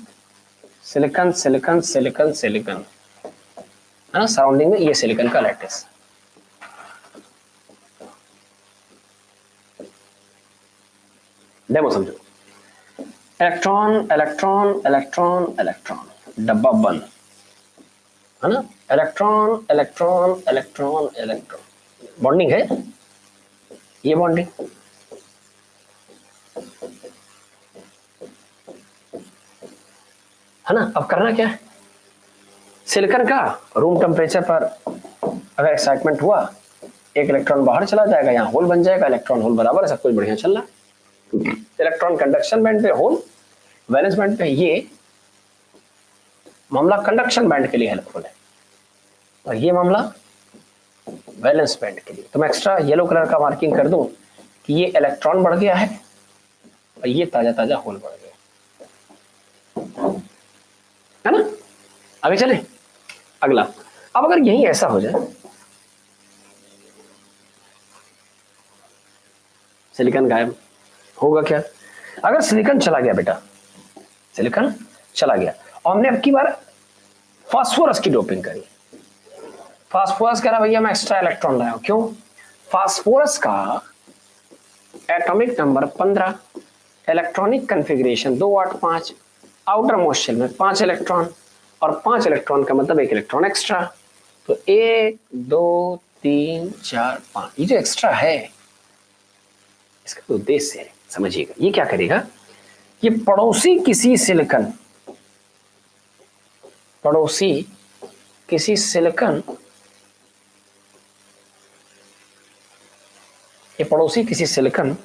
silicon silicon silicon silicon, है ना, सराउंडिंग में ये सिलिकॉन का लैटिस। डेमो समझो, इलेक्ट्रॉन इलेक्ट्रॉन इलेक्ट्रॉन इलेक्ट्रॉन, डब्बा बंद, है ना, electron electron electron electron, bonding है, ये बॉन्डिंग, है ना। अब करना क्या है, सिलिकॉन का रूम टेम्परेचर पर अगर एक्साइटमेंट हुआ, एक इलेक्ट्रॉन बाहर चला जाएगा, यहाँ होल बन जाएगा, इलेक्ट्रॉन होल बराबर है, सब कुछ बढ़िया चल रहा है। इलेक्ट्रॉन कंडक्शन बैंड पे होल, वैलेंस बैंड पे ये मामला कंडक्शन बैंड के लिए हेल्पफुल है, और ये मामला वैलेंस बैंड के लिए। तो मैं एक्स्ट्रा येलो कलर का मार्किंग कर दूं कि ये इलेक्ट्रॉन बढ़ गया है और ये ताजा ताजा होल बढ़ गया, है ना। आगे चले अगला। अब अगर यही ऐसा हो जाए, सिलिकॉन गायब होगा क्या? अगर सिलिकॉन चला गया बेटा, सिलिकॉन चला गया और हमने अब की बार फास्फोरस की डोपिंग करी, फास्फोरस कह रहा भैया मैं एक्स्ट्रा इलेक्ट्रॉन लाया हूं, क्यों? फास्फोरस का atomic number 15, electronic configuration 2 8 5, outermost shell में 5 इलेक्ट्रॉन, और 5 इलेक्ट्रॉन का मतलब 1 इलेक्ट्रॉन एक्स्ट्रा, तो 1 2 3 4 5, ये जो एक्स्ट्रा है इसका तो उद्देश्य है, समझिएगा। ये क्या करेगा, ये पड़ोसी किसी सिलिकॉन, पड़ोसी किसी सिलिकॉन, ये पड़ोसी किसी सिलिकॉन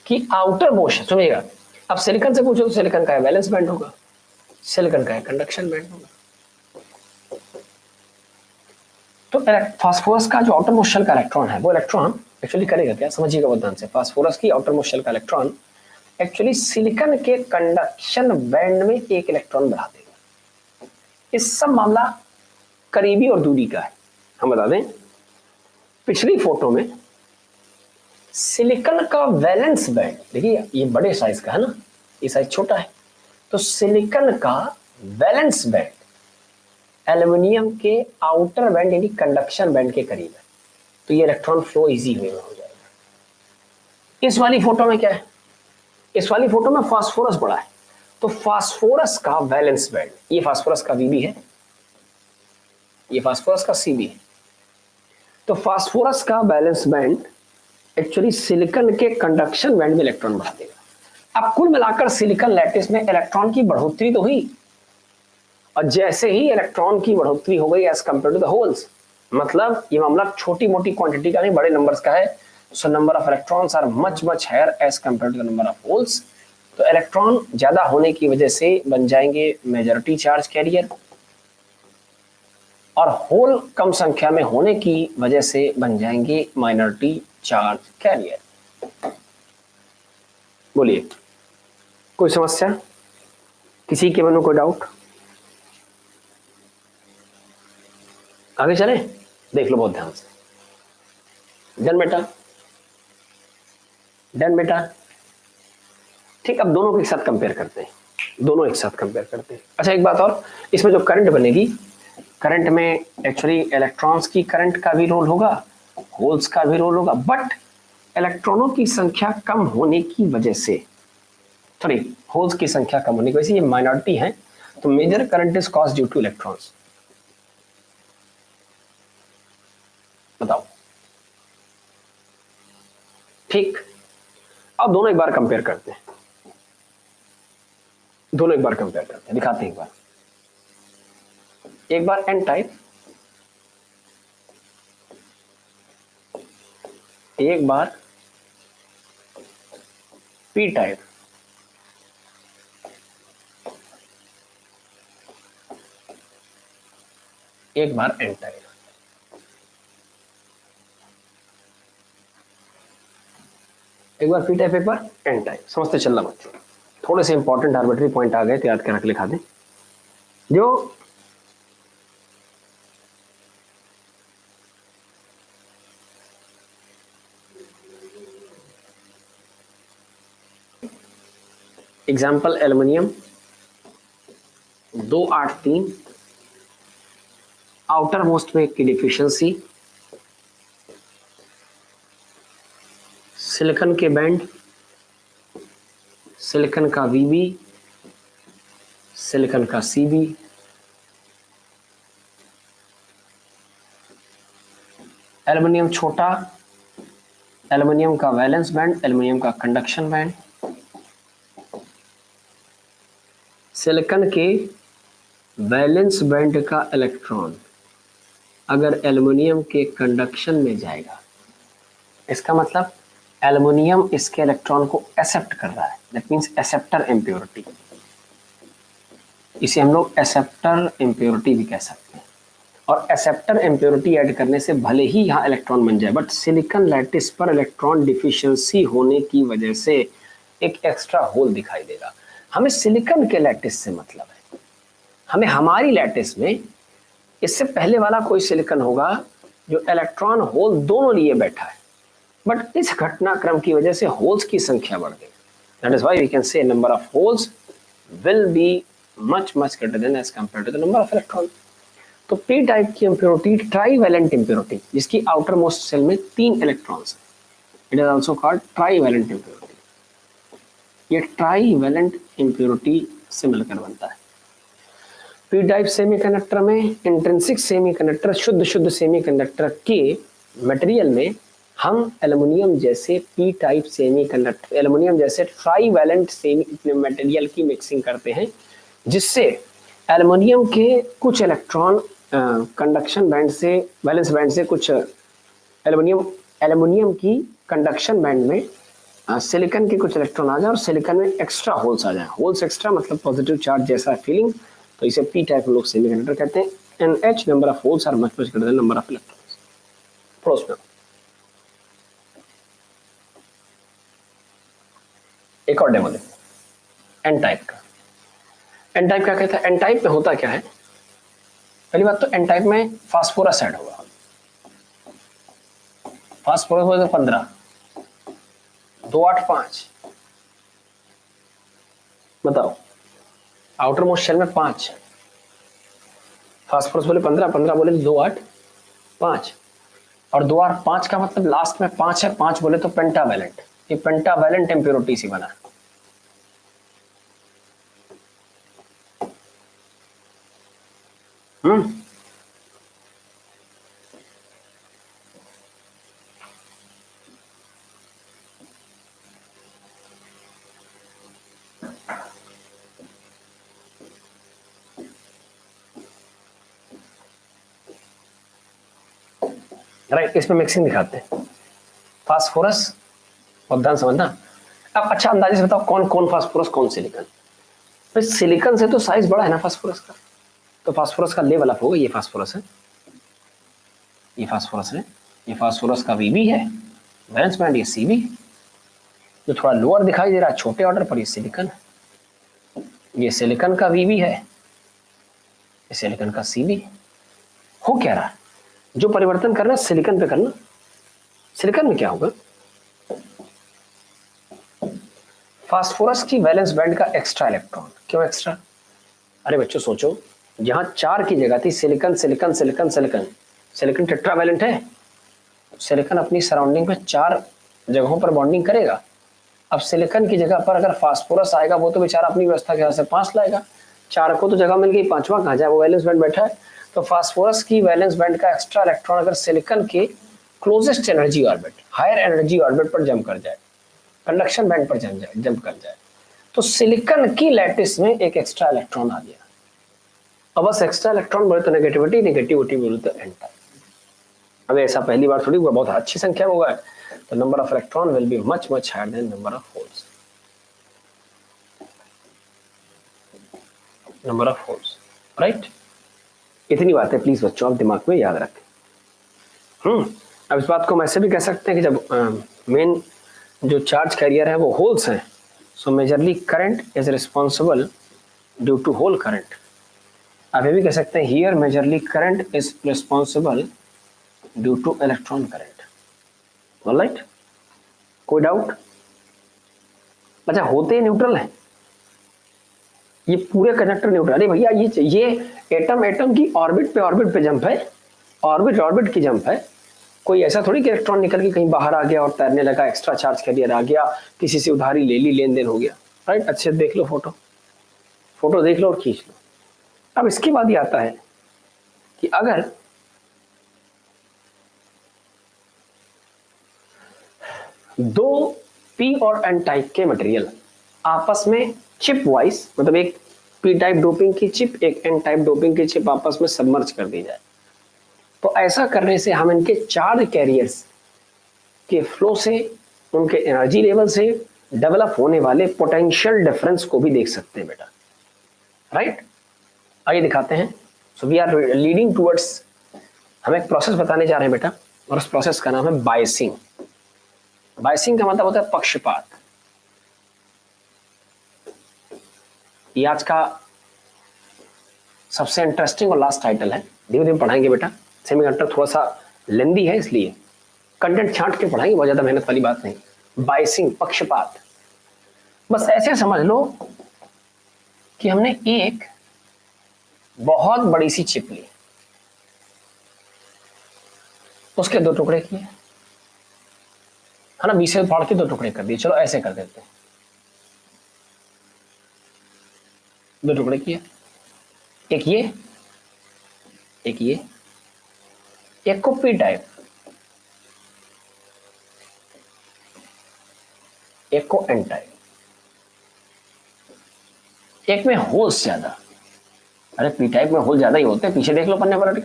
की आउटर मोस्ट, सुनिएगा। अब सिलिकॉन से पूछो तो सिलिकॉन का वैलेंस बैंड होगा, सिलिकॉन का कंडक्शन बैंड होगा। तो फास्फोरस का जो आउटर मोस्ट शेल का इलेक्ट्रॉन है, वो इलेक्ट्रॉन एक्चुअली करेगा क्या, समझिएगा बहुत ध्यान से। फास्फोरस की आउटर मोस्ट शेल का इलेक्ट्रॉन एक्चुअली सिलिकॉन के कंडक्शन बैंड में 1 इलेक्ट्रॉन बढ़ा देगा। इस सब मामला करीबी और दूरी का है। हम बता दें, पिछली फोटो में सिलिकॉन का वैलेंस बैंड, देखिए ये बड़े साइज का है ना, ये साइज छोटा है, तो सिलिकॉन का वैलेंस बैंड एल्युमिनियम के आउटर बैंड यानी कंडक्शन बैंड के करीब है, तो ये इलेक्ट्रॉन फ्लो इजी वे में हो जाएगा। इस वाली फोटो में क्या है, इस वाली फोटो में फास्फोरस बड़ा है, तो फास्फोरस का वैलेंस बैंड, ये फास्फोरस का वीबी है, ये फास्फोरस का सीबी है, तो फास्फोरस का वैलेंस बैंड एक्चुअली सिलिकॉन के कंडक्शन बैंड में इलेक्ट्रॉन बढ़ा देगा। अब कुल मिलाकर सिलिकॉन लैटिस में इलेक्ट्रॉन की बढ़ोतरी तो हुई, और जैसे ही इलेक्ट्रॉन की बढ़ोतरी हो गई as compare to the holes, मतलब ये मामला छोटी मोटी क्वांटिटी का नहीं, बड़े नंबर्स का है, so number of electrons are much much higher as compare to the number of holes. तो इलेक्ट्रॉन ज्यादा होने की वजह से बन जाएंगे मेजॉरिटी चार्ज कैरियर, और होल कम संख्या में होने की वजह से बन जाएंगे माइनॉरिटी चार्ज कैरियर। बोलिए, कोई समस्या, किसी के मन में कोई डाउट? आगे चले, देख लो बहुत ध्यान से। डन बेटा, डन बेटा। ठीक, अब दोनों को एक साथ कंपेयर करते हैं, दोनों एक साथ कंपेयर करते हैं। अच्छा एक बात और, इसमें जो करंट बनेगी, करंट में एक्चुअली इलेक्ट्रॉन्स की करंट का भी रोल होगा, होल्स का भी रोल होगा, बट इलेक्ट्रॉनों की संख्या कम होने की वजह से, सॉरी होल्स की संख्या कम होने की वजह से ये माइनॉरिटी है, तो major current is caused due to electrons. बताओ, ठीक। अब दोनों एक बार कंपेयर करते हैं, दोनों एक बार कंपेयर करते हैं, दिखाते हैं एक बार। एक बार एन टाइप, एक बार पी टाइप, एक बार एन टाइप। एक बार पी टाइप, एक बार एन टाइप, समझते चलना बच्चों। थोड़े से इंपॉर्टेंट आर्बिट्री पॉइंट आ गए तो याद करा के लिखा दें। जो एग्जाम्पल एल्युमिनियम 283, आउटर मोस्ट में की डिफिशियंसी, सिलिकॉन के बैंड, सिलिकॉन का वीबी, सिलिकॉन का सीबी, एल्युमिनियम छोटा, एल्युमिनियम का वैलेंस बैंड, एल्युमिनियम का कंडक्शन बैंड। सिलिकॉन के वैलेंस बैंड का इलेक्ट्रॉन अगर एल्युमिनियम के कंडक्शन में जाएगा, इसका मतलब एल्युमिनियम इसके इलेक्ट्रॉन को एक्सेप्ट कर रहा है, दैट मींस एक्सेप्टर इम्प्योरिटी। इसे हम लोग एक्सेप्टर इम्प्योरिटी भी कह सकते हैं। और एक्सेप्टर इम्प्योरिटी ऐड करने से भले ही यहाँ इलेक्ट्रॉन बन जाए, बट सिलिकॉन लैटिस पर इलेक्ट्रॉन डिफिशियंसी होने की वजह से एक एक्स्ट्रा होल दिखाई देगा। हमें सिलिकॉन के लैटिस से मतलब है, हमें हमारी लैटिस में इससे पहले वाला कोई सिलिकॉन होगा जो इलेक्ट्रॉन होल दोनों लिए बैठा है, बट इस घटनाक्रम की वजह से होल्स की संख्या बढ़ गई। That is why we can say number of holes will be much greater than as compared to the number of electron. तो पी टाइप की इम्प्योरिटी ट्राईवैलेंट इम्प्योरिटी, जिसकी आउटर मोस्ट सेल में 3 इलेक्ट्रॉन्स हैं, it is also called trivalent impurity. ये trivalent impurity से मिलकर बनता है। पी टाइप सेमीकंडक्टर में इंट्रिंसिक सेमीकंडक्टर, शुद्ध सेमीकंडक्टर के मटेरियल में हम एल्युमिनियम जैसे पी टाइप सेमीकंडक्टर, एल्युमिनियम जैसे ट्राईवैलेंट सेमी मटेरियल की मिक्सिंग करते हैं, जिससे एल्युमिनियम के कुछ इलेक्ट्रॉन कंडक्शन बैंड से, वैलेंस बैंड से कुछ एल्युमिनियम की कंडक्शन बैंड में सिलिकॉन के कुछ इलेक्ट्रॉन आ जाए और सिलिकॉन में एक्स्ट्रा होल्स आ जाए। होल्स एक्स्ट्रा मतलब पॉजिटिव चार्ज जैसा फीलिंग, तो इसे पी टाइप लोग सेमीकंडक्टर कहते हैं। And each number of holes are much greater than number of electrons. प्रश्न एक और डेमो देखो एन टाइप का। एन टाइप क्या कहता है? एन टाइप में होता क्या है? पहली बात तो एन टाइप में फास्फोरस ऐड होगा। फास्फोरस हो तो 15, 2 8 5, बताओ आउटर मोस्ट शेल में 5, फास्फोरस बोले 15, 15 बोले 2 8 5, और 2 8 5 का मतलब लास्ट में 5 है, 5 बोले तो पेंटावैलेंट। ये पेंटावैलेंट इम्प्योरिटी से बना है। राइट, इसमें मिक्सिंग दिखाते हैं फास्फोरस और ध्यान समझना। अब अच्छा अंदाजे से बताओ कौन कौन फास्फोरस कौन सिलिकॉन। तो सिलिकॉन से तो साइज बड़ा है ना फास्फोरस का, तो फास्फोरस का लेवल अप होगा। ये फास्फोरस है, ये फास्फोरस है, ये फास्फोरस का वीबी है, वैलेंस बैंड ये सीबी। जो थोड़ा लोअर दिखाई दे रहा है छोटे ऑर्डर पर, ये सिलिकॉन है। ये सिलिकॉन का वीबी है, ये सिलिकॉन का सीबी। हो क्या रहा है? जो परिवर्तन करना है सिलिकॉन पे करना। सिलिकॉन में क्या होगा? फास्फोरस की वैलेंस बैंड का एक्स्ट्रा इलेक्ट्रॉन। क्यों एक्स्ट्रा? अरे बच्चों सोचो, जहां 4 की जगह थी silicon silicon silicon silicon, silicon tetravalent है, सिलिकॉन अपनी सराउंडिंग पे 4 जगहों पर बॉन्डिंग करेगा। अब सिलिकॉन की जगह पर अगर फास्फोरस आएगा, वो तो बेचारा अपनी व्यवस्था के हिसाब से 5 लाएगा। 4 को तो जगह मिल गई, 5वां कहां जाए? वो वैलेंस बैंड बैठा है। तो फास्फोरस की वैलेंस बैंड का एक्स्ट्रा इलेक्ट्रॉन अगर सिलिकॉन के closest energy orbit, higher energy orbit पर जंप कर जाए, कंडक्शन बैंड पर जंप कर जाए, तो सिलिकॉन की लैटिस में एक एक्स्ट्रा इलेक्ट्रॉन आ गया। अब बस एक्स्ट्रा इलेक्ट्रॉन बोले तो नेगेटिविटी, नेगेटिविटी बोले तो एन टाइप। अब ऐसा पहली बार थोड़ी हुआ, बहुत अच्छी संख्या होगा, तो number of electron will be much higher than number of holes. Number of holes, right. इतनी बातें प्लीज बच्चों आप दिमाग में याद रखें। अब इस बात को हम ऐसे भी कह सकते हैं कि जब मेन जो चार्ज कैरियर है वो होल्स हैं, so majorly current is responsible due to hole current. आप ये भी कह सकते हैं here majorly current is responsible due to electron current. Alright, कोई डाउट? अच्छा, होते न्यूट्रल है, ये पूरे कंडक्टर न्यूट्रल। अरे भैया ये एटम की ऑर्बिट पे जंप है, ऑर्बिट की जंप है। कोई ऐसा थोड़ी कि इलेक्ट्रॉन निकल के कहीं बाहर आ गया और तैरने लगा, एक्स्ट्रा चार्ज कैरियर आ गया, किसी से उधारी ले ली, लेन देन हो गया। राइट, अच्छे देख लो फोटो देख लो और खींच लो। अब इसके बाद ये आता है कि अगर दो पी और एन टाइप के मटेरियल आपस में चिप वाइज, मतलब एक पी टाइप डोपिंग की चिप, एक एन टाइप डोपिंग की चिप आपस में सबमर्ज कर दी जाए, तो ऐसा करने से हम इनके चार्ज कैरियर्स के फ्लो से, उनके एनर्जी लेवल से डेवलप होने वाले पोटेंशियल डिफरेंस को भी देख सकते हैं बेटा, राइट। आइए दिखाते हैं। So we are leading towards, हम एक प्रोसेस बताने जा रहे हैं बेटा, और उस प्रोसेस का नाम है बायसिंग। बायसिंग का मतलब होता है पक्षपात। ये आज का सबसे इंटरेस्टिंग और लास्ट टाइटल है, धीरे धीरे पढ़ाएंगे बेटा। सेमीकंडक्टर थोड़ा सा लेंदी है, इसलिए कंटेंट छांट के पढ़ाएंगे, बहुत ज्यादा मेहनत वाली बात नहीं। बायसिंग, पक्षपात, बस ऐसे समझ लो कि हमने एक बहुत बड़ी सी चिप ली, उसके दो टुकड़े किए, है ना, 20 से फाड़ के दो टुकड़े कर दिए। चलो ऐसे कर देते हैं, दो टुकड़े किए, एक ये, एक ये, एक को पी टाइप, एक को एन टाइप। एक में होल्स ज्यादा, अरे पी टाइप में होल ज्यादा ही होते हैं, पीछे देख लो पन्ने पर।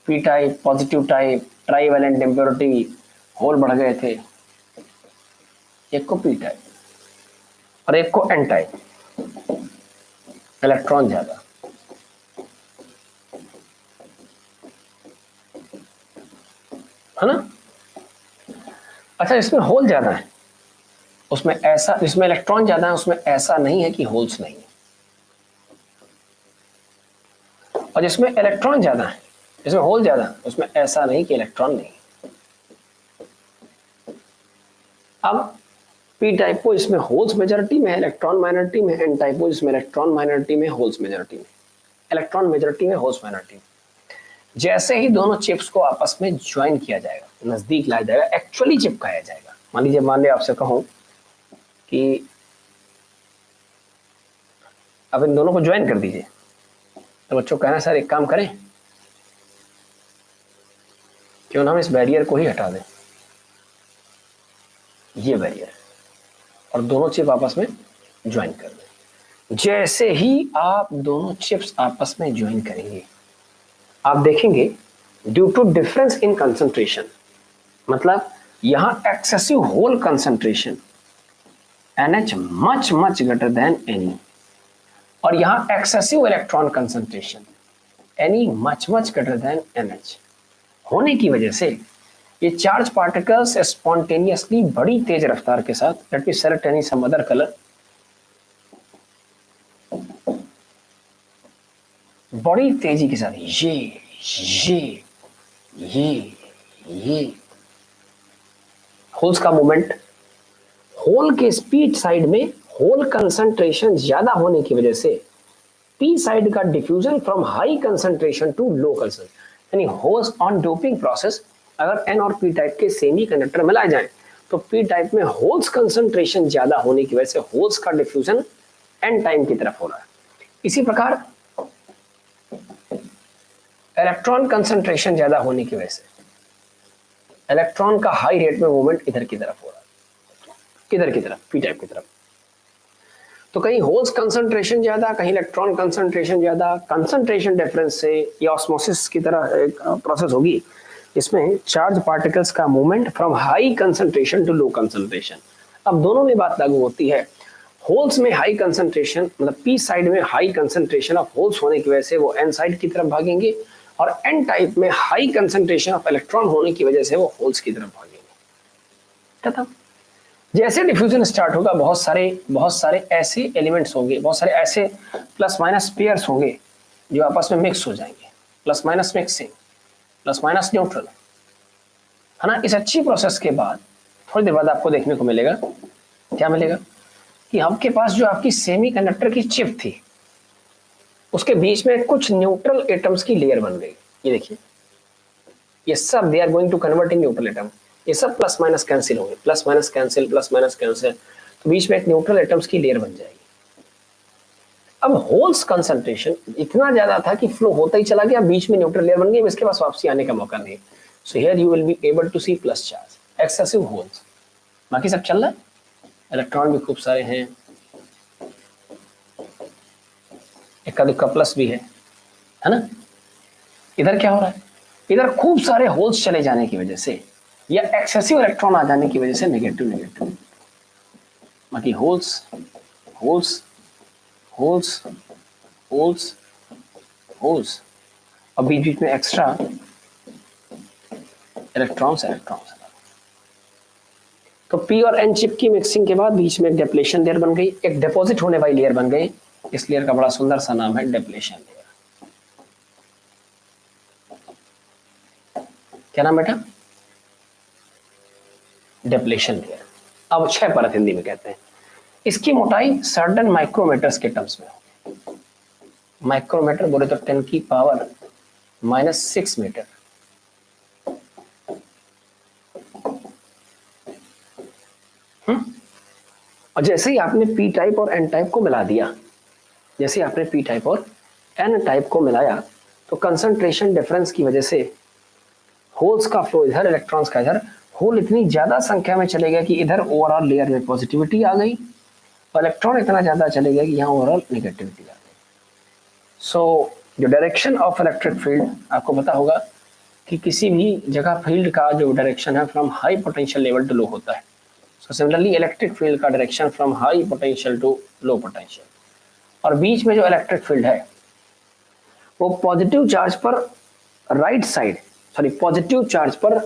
P type, positive type, trivalent impurity, hole बढ़ गए थे। एक को पी टाइप और एक को एन टाइप, इलेक्ट्रॉन ज्यादा। है ना। अच्छा, इसमें होल ज्यादा है, उसमें ऐसा, इसमें इलेक्ट्रॉन ज्यादा है, उसमें ऐसा नहीं है कि होल्स नहीं है। और जिसमें इलेक्ट्रॉन ज्यादा है, जिसमें होल ज्यादा है, उसमें ऐसा नहीं कि इलेक्ट्रॉन नहीं है। अब पी टाइप को इसमें होल्स मेजॉरिटी में, इलेक्ट्रॉन माइनॉरिटी में, एन टाइप को इसमें इलेक्ट्रॉन माइनॉरिटी में, होल्स मेजॉरिटी में, इलेक्ट्रॉन मेजॉरिटी में, होल्स माइनॉरिटी में। जैसे ही दोनों चिप्स को आपस में ज्वाइन किया जाएगा, नजदीक लाया जाएगा, एक्चुअली चिपकाया जाएगा। मान लीजिए, मान लिया आपसे कहूं कि अब इन दोनों को ज्वाइन कर दीजिए, तो बच्चों कहना सर एक काम करें, क्यों ना हम इस बैरियर को ही हटा दें, ये बैरियर, और दोनों चिप आपस में ज्वाइन कर दें। जैसे ही आप दोनों चिप्स आपस में ज्वाइन करेंगे, आप देखेंगे due to difference in concentration, मतलब यहां excessive hole concentration NH much much greater than Ne, और यहां excessive electron concentration Ne much much greater than NH होने की वजह से ये चार्ज पार्टिकल्स स्पॉन्टेनियसली बड़ी तेज रफ्तार के साथ, let me select any some other colour, बड़ी तेजी के साथ ये होल्स का मूवमेंट, होल के स्पीड साइड में होल कंसंट्रेशन ज्यादा होने की वजह से पी साइड का diffusion from high concentration to low concentration, यानी होल्स ऑन डोपिंग प्रोसेस, अगर एन और पी टाइप के सेमीकंडक्टर मिलाए जाएं तो पी टाइप में होल्स कंसंट्रेशन ज्यादा होने की वजह से होल्स का डिफ्यूजन एन टाइप की तरफ हो रहा है। इसी प्रकार इलेक्ट्रॉन कंसंट्रेशन ज्यादा होने की वजह से इलेक्ट्रॉन का हाई रेट में मूवमेंट इधर की तरफ हो रहा है, किधर की तरफ, पी टाइप की तरफ। तो कहीं होल्स कंसंट्रेशन ज्यादा, कहीं इलेक्ट्रॉन कंसंट्रेशन ज्यादा, कंसंट्रेशन डिफरेंस से ये ऑस्मोसिस की तरह एक प्रोसेस होगी, इसमें चार्ज पार्टिकल्स का movement from high concentration to low concentration. अब दोनों में बात लागू होती है, होल्स में हाई कंसंट्रेशन, मतलब पी साइड में हाई कंसंट्रेशन ऑफ होल्स होने की वजह से वो एन साइड की तरफ भागेंगे, और एन टाइप में हाई कंसंट्रेशन ऑफ इलेक्ट्रॉन होने की वजह से वो होल्स की तरफ भागेंगे। खत्म। जैसे डिफ्यूजन स्टार्ट होगा, बहुत सारे ऐसे एलिमेंट्स होंगे, बहुत सारे ऐसे प्लस माइनस पेयर्स होंगे जो आपस में मिक्स हो जाएंगे, plus minus mixing, plus minus neutral, है ना। इस अच्छी प्रोसेस के बाद थोड़ी देर बाद आपको देखने को मिलेगा, क्या मिलेगा, कि आपके पास जो आपकी सेमीकंडक्टर की चिप थी, उसके बीच में कुछ न्यूट्रल एटम्स की लेयर बन गई। ये देखिए, ये सब they are going to convert in neutral atom, ये सब प्लस माइनस कैंसिल होंगे, plus minus cancel, plus minus cancel, तो बीच में एक न्यूट्रल एटम्स की लेयर बन जाएगी। अब होल्स कंसंट्रेशन इतना ज्यादा था कि फ्लो होता ही चला गया, बीच में न्यूट्रल लेयर बन गई, इसके पास वापसी आने का मौका नहीं। So here you will be able to see plus charge, excessive holes, बाकी सब चल रहा है, इलेक्ट्रॉन भी खूब सारे हैं, इक्का दुक्का प्लस भी है ना। इधर क्या हो रहा है, इधर खूब सारे होल्स चले जाने की वजह से या एक्सेसिव इलेक्ट्रॉन आ जाने की वजह से नेगेटिव नेगेटिव, बाकी holes holes holes holes holes और बीच बीच में एक्स्ट्रा इलेक्ट्रॉन्स इलेक्ट्रॉन्स। तो पी और एन चिप की मिक्सिंग के बाद बीच में एक डेप्लेशन लेयर बन गई, एक डिपॉजिट होने वाली लेयर बन गई। इस लेयर का बड़ा सुंदर सा नाम है डेप्लेशन लेयर। क्या नाम बेटा, डेप्लेशन लेयर। अब 6 परत हिंदी में कहते हैं। इसकी मोटाई सर्टेन माइक्रोमीटर्स के टर्म्स में होगी। माइक्रोमीटर बोले तो 10⁻⁻⁶ मीटर। और जैसे ही आपने पी टाइप और एन टाइप को मिला दिया, जैसे आपने पी टाइप और एन टाइप को मिलाया, तो कंसंट्रेशन डिफरेंस की वजह से होल्स का फ्लो इधर, इलेक्ट्रॉन्स का इधर, होल इतनी ज्यादा संख्या में चले गए कि इधर ओवरऑल लेयर में पॉजिटिविटी आ गई और इलेक्ट्रॉन इतना ज्यादा चले गए कि यहाँ ओवरऑल नेगेटिविटी आ गई। सो जो डायरेक्शन ऑफ इलेक्ट्रिक फील्ड आपको पता होगा कि किसी भी जगह फील्ड का जो डायरेक्शन है from high potential level to low होता है। सो सिमिलरली इलेक्ट्रिक फील्ड का direction from high potential to low potential, और बीच में जो इलेक्ट्रिक फील्ड है वो पॉजिटिव चार्ज पर right side, sorry positive charge पर,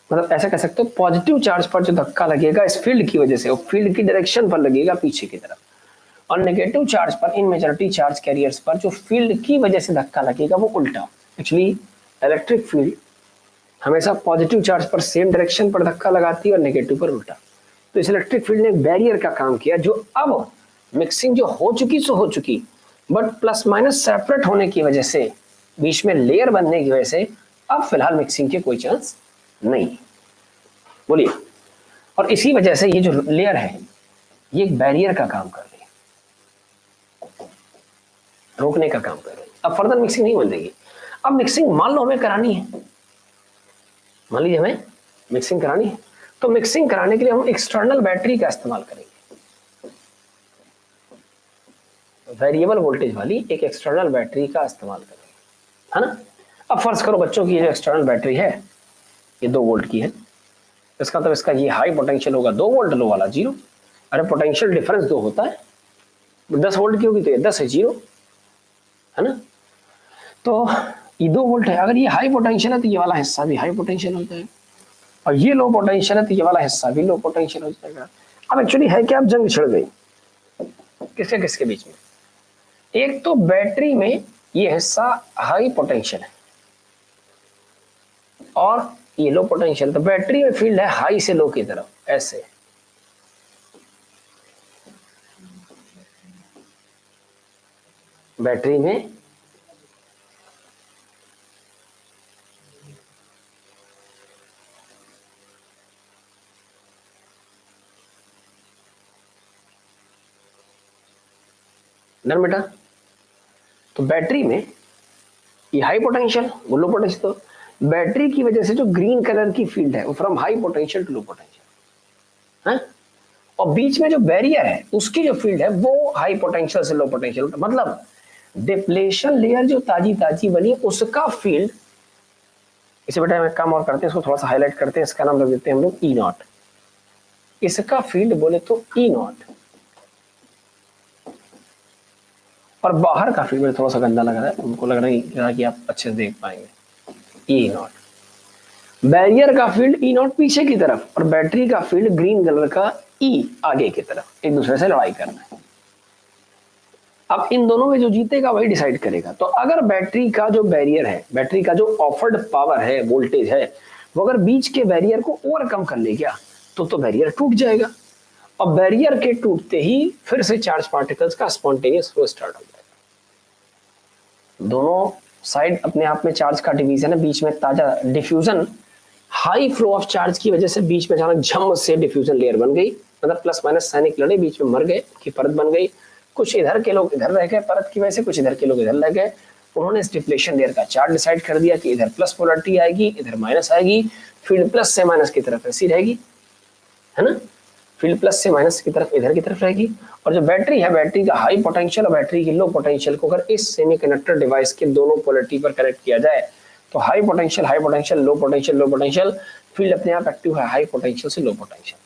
मतलब ऐसा कह सकते हो पॉजिटिव चार्ज पर जो धक्का लगेगा इस फील्ड की वजह से वो फील्ड की डायरेक्शन पर लगेगा पीछे की तरफ, और नेगेटिव चार्ज पर, इन मेजॉरिटी चार्ज कैरियर्स पर जो फील्ड की वजह से धक्का लगेगा वो उल्टा। एक्चुअली इलेक्ट्रिक फील्ड हमेशा पॉजिटिव चार्ज पर सेम डायरेक्शन पर धक्का लगाती है और नेगेटिव पर उल्टा। तो इस इलेक्ट्रिक फील्ड ने एक बैरियर का काम किया, जो अब मिक्सिंग जो हो चुकी सो हो चुकी, बट प्लस माइनस सेपरेट होने की वजह से, बीच में लेयर बनने की वजह से अब फिलहाल मिक्सिंग के कोई चांस नहीं। बोलिए, और इसी वजह से ये जो लेयर है ये एक बैरियर का काम कर रही है, रोकने का काम कर रही है। अब फर्दर मिक्सिंग नहीं बनेगी। अब मिक्सिंग मान लो हमें करानी है, मान लीजिए हमें मिक्सिंग करानी है, तो मिक्सिंग कराने के लिए हम एक्सटर्नल बैटरी का इस्तेमाल करेंगे, वेरिएबल वोल्टेज वाली एक एक्सटर्नल बैटरी का इस्तेमाल करेंगे, है ना। अब फर्ज करो बच्चों की ये जो एक्सटर्नल बैटरी है ये 2 वोल्ट की है, इसका मतलब इसका ये हाई पोटेंशियल होगा 2 वोल्ट, लो वाला 0। अरे पोटेंशियल डिफरेंस 2 होता है, 10 वोल्ट की होगी तो ये 10 है 0, है ना। तो ये 2 वोल्ट है, अगर ये हाई पोटेंशियल है तो ये वाला हिस्सा भी हाई पोटेंशियल होता है, और ये लो पोटेंशियल है तो ये वाला हिस्सा भी लो पोटेंशियल हो जाएगा। अब एक्चुअली है क्या, अब जंग छिड़ गई किसके किसके बीच में। एक तो बैटरी में ये हिस्सा हाई पोटेंशियल है और ये लो पोटेंशियल, तो बैटरी में फील्ड है हाई से लो की तरफ, ऐसे बैटरी में डर बेटा, तो बैटरी में ये हाई पोटेंशियल वो लो पोटेंशियल, तो बैटरी की वजह से जो ग्रीन कलर की फील्ड है वो from high potential to low potential है, और बीच में जो बैरियर है उसकी जो फील्ड है वो हाई पोटेंशियल से लो पोटेंशियल, मतलब डिप्लेशन लेयर जो ताजी ताजी बनी उसका फील्ड, इसे बेटा एक काम और करते हैं, इसको थोड़ा सा हाईलाइट करते हैं, इसका नाम रख देते हैं हम लोग ई नॉट। इसका फील्ड बोले तो ई नॉट, और बाहर का फील्ड थोड़ा सा गंदा लग रहा है, उनको लग रहा है कि आप अच्छे से देख पाएंगे, ई नॉट। बैरियर का फील्ड ई नॉट पीछे की तरफ, और बैटरी का फील्ड ग्रीन कलर का ई आगे की तरफ, एक दूसरे से लड़ाई करना है। अब इन दोनों में जो जीतेगा वही डिसाइड करेगा। तो अगर बैटरी का जो बैरियर है, बैटरी का जो ऑफर्ड पावर है, वोल्टेज है, वो अगर बीच के बैरियर को ओवरकम कर ले गया तो बैरियर टूट जाएगा, और बैरियर के टूटते ही फिर से चार्ज पार्टिकल्स का स्पॉन्टेनियस फ्लो स्टार्ट हो जाएगा। दोनों साइड अपने आप में चार्ज का डिवीजन है, बीच में ताजा diffusion, high flow of charge की वजह से बीच में अचानक झम से डिफ्यूजन लेयर बन गई, मतलब प्लस माइनस सैनिक लड़े, बीच में मर गए की परत बन गई, कुछ इधर के लोग इधर रह गए परत की वजह से, कुछ इधर के लोग इधर रह गए, उन्होंने इस डिप्लेशन लेयर का चार्ट डिसाइड कर दिया कि इधर प्लस पोलरिटी आएगी, इधर माइनस आएगी, फील्ड प्लस से माइनस की तरफ ऐसी रहेगी, है ना, फील्ड प्लस से माइनस की तरफ इधर की तरफ रहेगी। और जो बैटरी है, बैटरी का हाई पोटेंशियल और बैटरी की लो पोटेंशियल को अगर इस सेमीकंडक्टर डिवाइस के दोनों पोलरिटी पर कनेक्ट किया जाए तो high potential, low potential, low potential, field अपने आप एक्टिव है हाई पोटेंशियल से लो पोटेंशियल।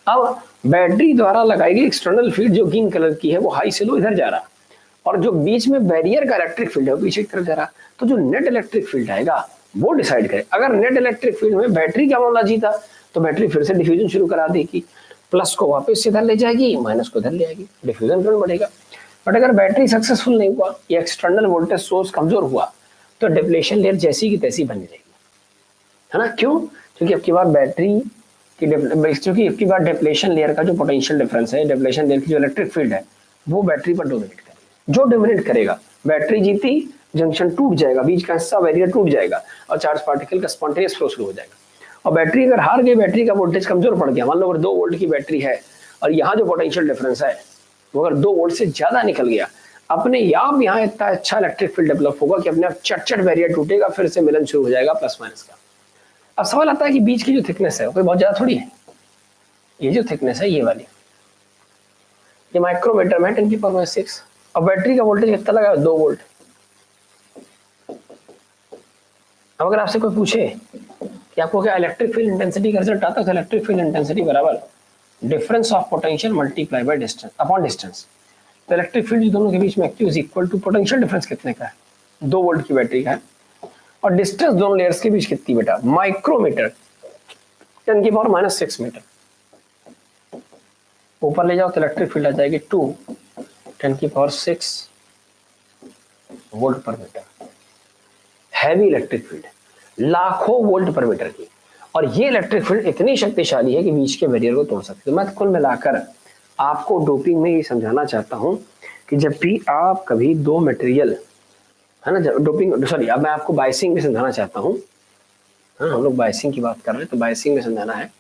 अब बैटरी द्वारा लगाई गई एक्सटर्नल फील्ड जो ग्रीन कलर की है वो हाई से लो इधर जा रहा, और जो बीच में बैरियर का इलेक्ट्रिक फील्ड है वो पीछे की तरफ जा रहा। तो जो नेट इलेक्ट्रिक फील्ड आएगा वो डिसाइड करे। अगर नेट इलेक्ट्रिक फील्ड में बैटरी का मामला जीता तो बैटरी फिर से डिफ्यूजन शुरू करा देगी, प्लस को वापस इधर ले जाएगी, माइनस को इधर ले आएगी, डिफ्यूजन करंट बढ़ेगा। बट अगर बैटरी सक्सेसफुल नहीं हुआ या एक्सटर्नल वोल्टेज सोर्स कमजोर हुआ तो डिप्लेशन लेयर जैसी की तैसी बनी रहेगी, है ना। क्यों? क्योंकि अब की बार बैटरी क्योंकि अब की बार डिप्लेशन लेयर का जो पोटेंशियल डिफरेंस है, डिप्लेशन लेयर की जो इलेक्ट्रिक फील्ड है वो बैटरी पर डोमिनेट करेगा। जो डोमिनेट करेगा, बैटरी जीती, जंक्शन टूट जाएगा, बीच का हिस्सा बैरियर टूट जाएगा और चार्ज पार्टिकल का स्पॉन्टेनियस फ्लो शुरू हो जाएगा। और बैटरी अगर हार गई, बैटरी का वोल्टेज कमजोर पड़ गया, मान लो अगर 2 वोल्ट की बैटरी है और यहाँ जो पोटेंशियल डिफरेंस है वो अगर 2 वोल्ट से ज्यादा निकल गया, अपने आप यहाँ इतना अच्छा इलेक्ट्रिक फील्ड डेवलप होगा कि अपने आप चट बैरियर टूटेगा, फिर से मिलन शुरू हो जाएगा प्लस माइनस का। अब सवाल आता है कि बीच की जो थिकनेस है वो कोई बहुत ज्यादा थोड़ी है, ये जो थिकनेस है ये वाली, ये माइक्रोमीटर में 10⁻⁶। अब बैटरी का वोल्टेज कितना लगा? 2 वोल्ट। अब अगर आपसे कोई पूछे कि आपको क्या इलेक्ट्रिक फील्ड इंटेंसिटी का रिजल्ट आता है, इलेक्ट्रिक फील्ड इंटेंसिटी बराबर difference of potential multiply by distance upon distance. तो इलेक्ट्रिक फील्ड दोनों के बीच में active is equal to potential difference कितने का है? 2 वोल्ट की बैटरी का है, और डिस्टेंस दोनों लेयर्स के बीच कितनी बेटा? Micrometre, 10⁻⁶ metre. ऊपर ले जाओ तो इलेक्ट्रिक फील्ड आ जाएगी 2 10⁻⁶ वोल्ट पर मीटर। हैवी इलेक्ट्रिक फील्ड, लाखों वोल्ट पर मीटर की, और ये इलेक्ट्रिक फील्ड इतनी शक्तिशाली है कि बीच के बैरियर को तोड़ सकती है। मैं कुल मिलाकर आपको डोपिंग में ये समझाना चाहता हूं कि जब भी आप कभी दो मटेरियल, है ना, डोपिंग सॉरी, अब मैं आपको बाइसिंग में समझाना चाहता हूं। हाँ, हम लोग बाइसिंग की बात कर रहे हैं, तो बाइसिंग में समझाना है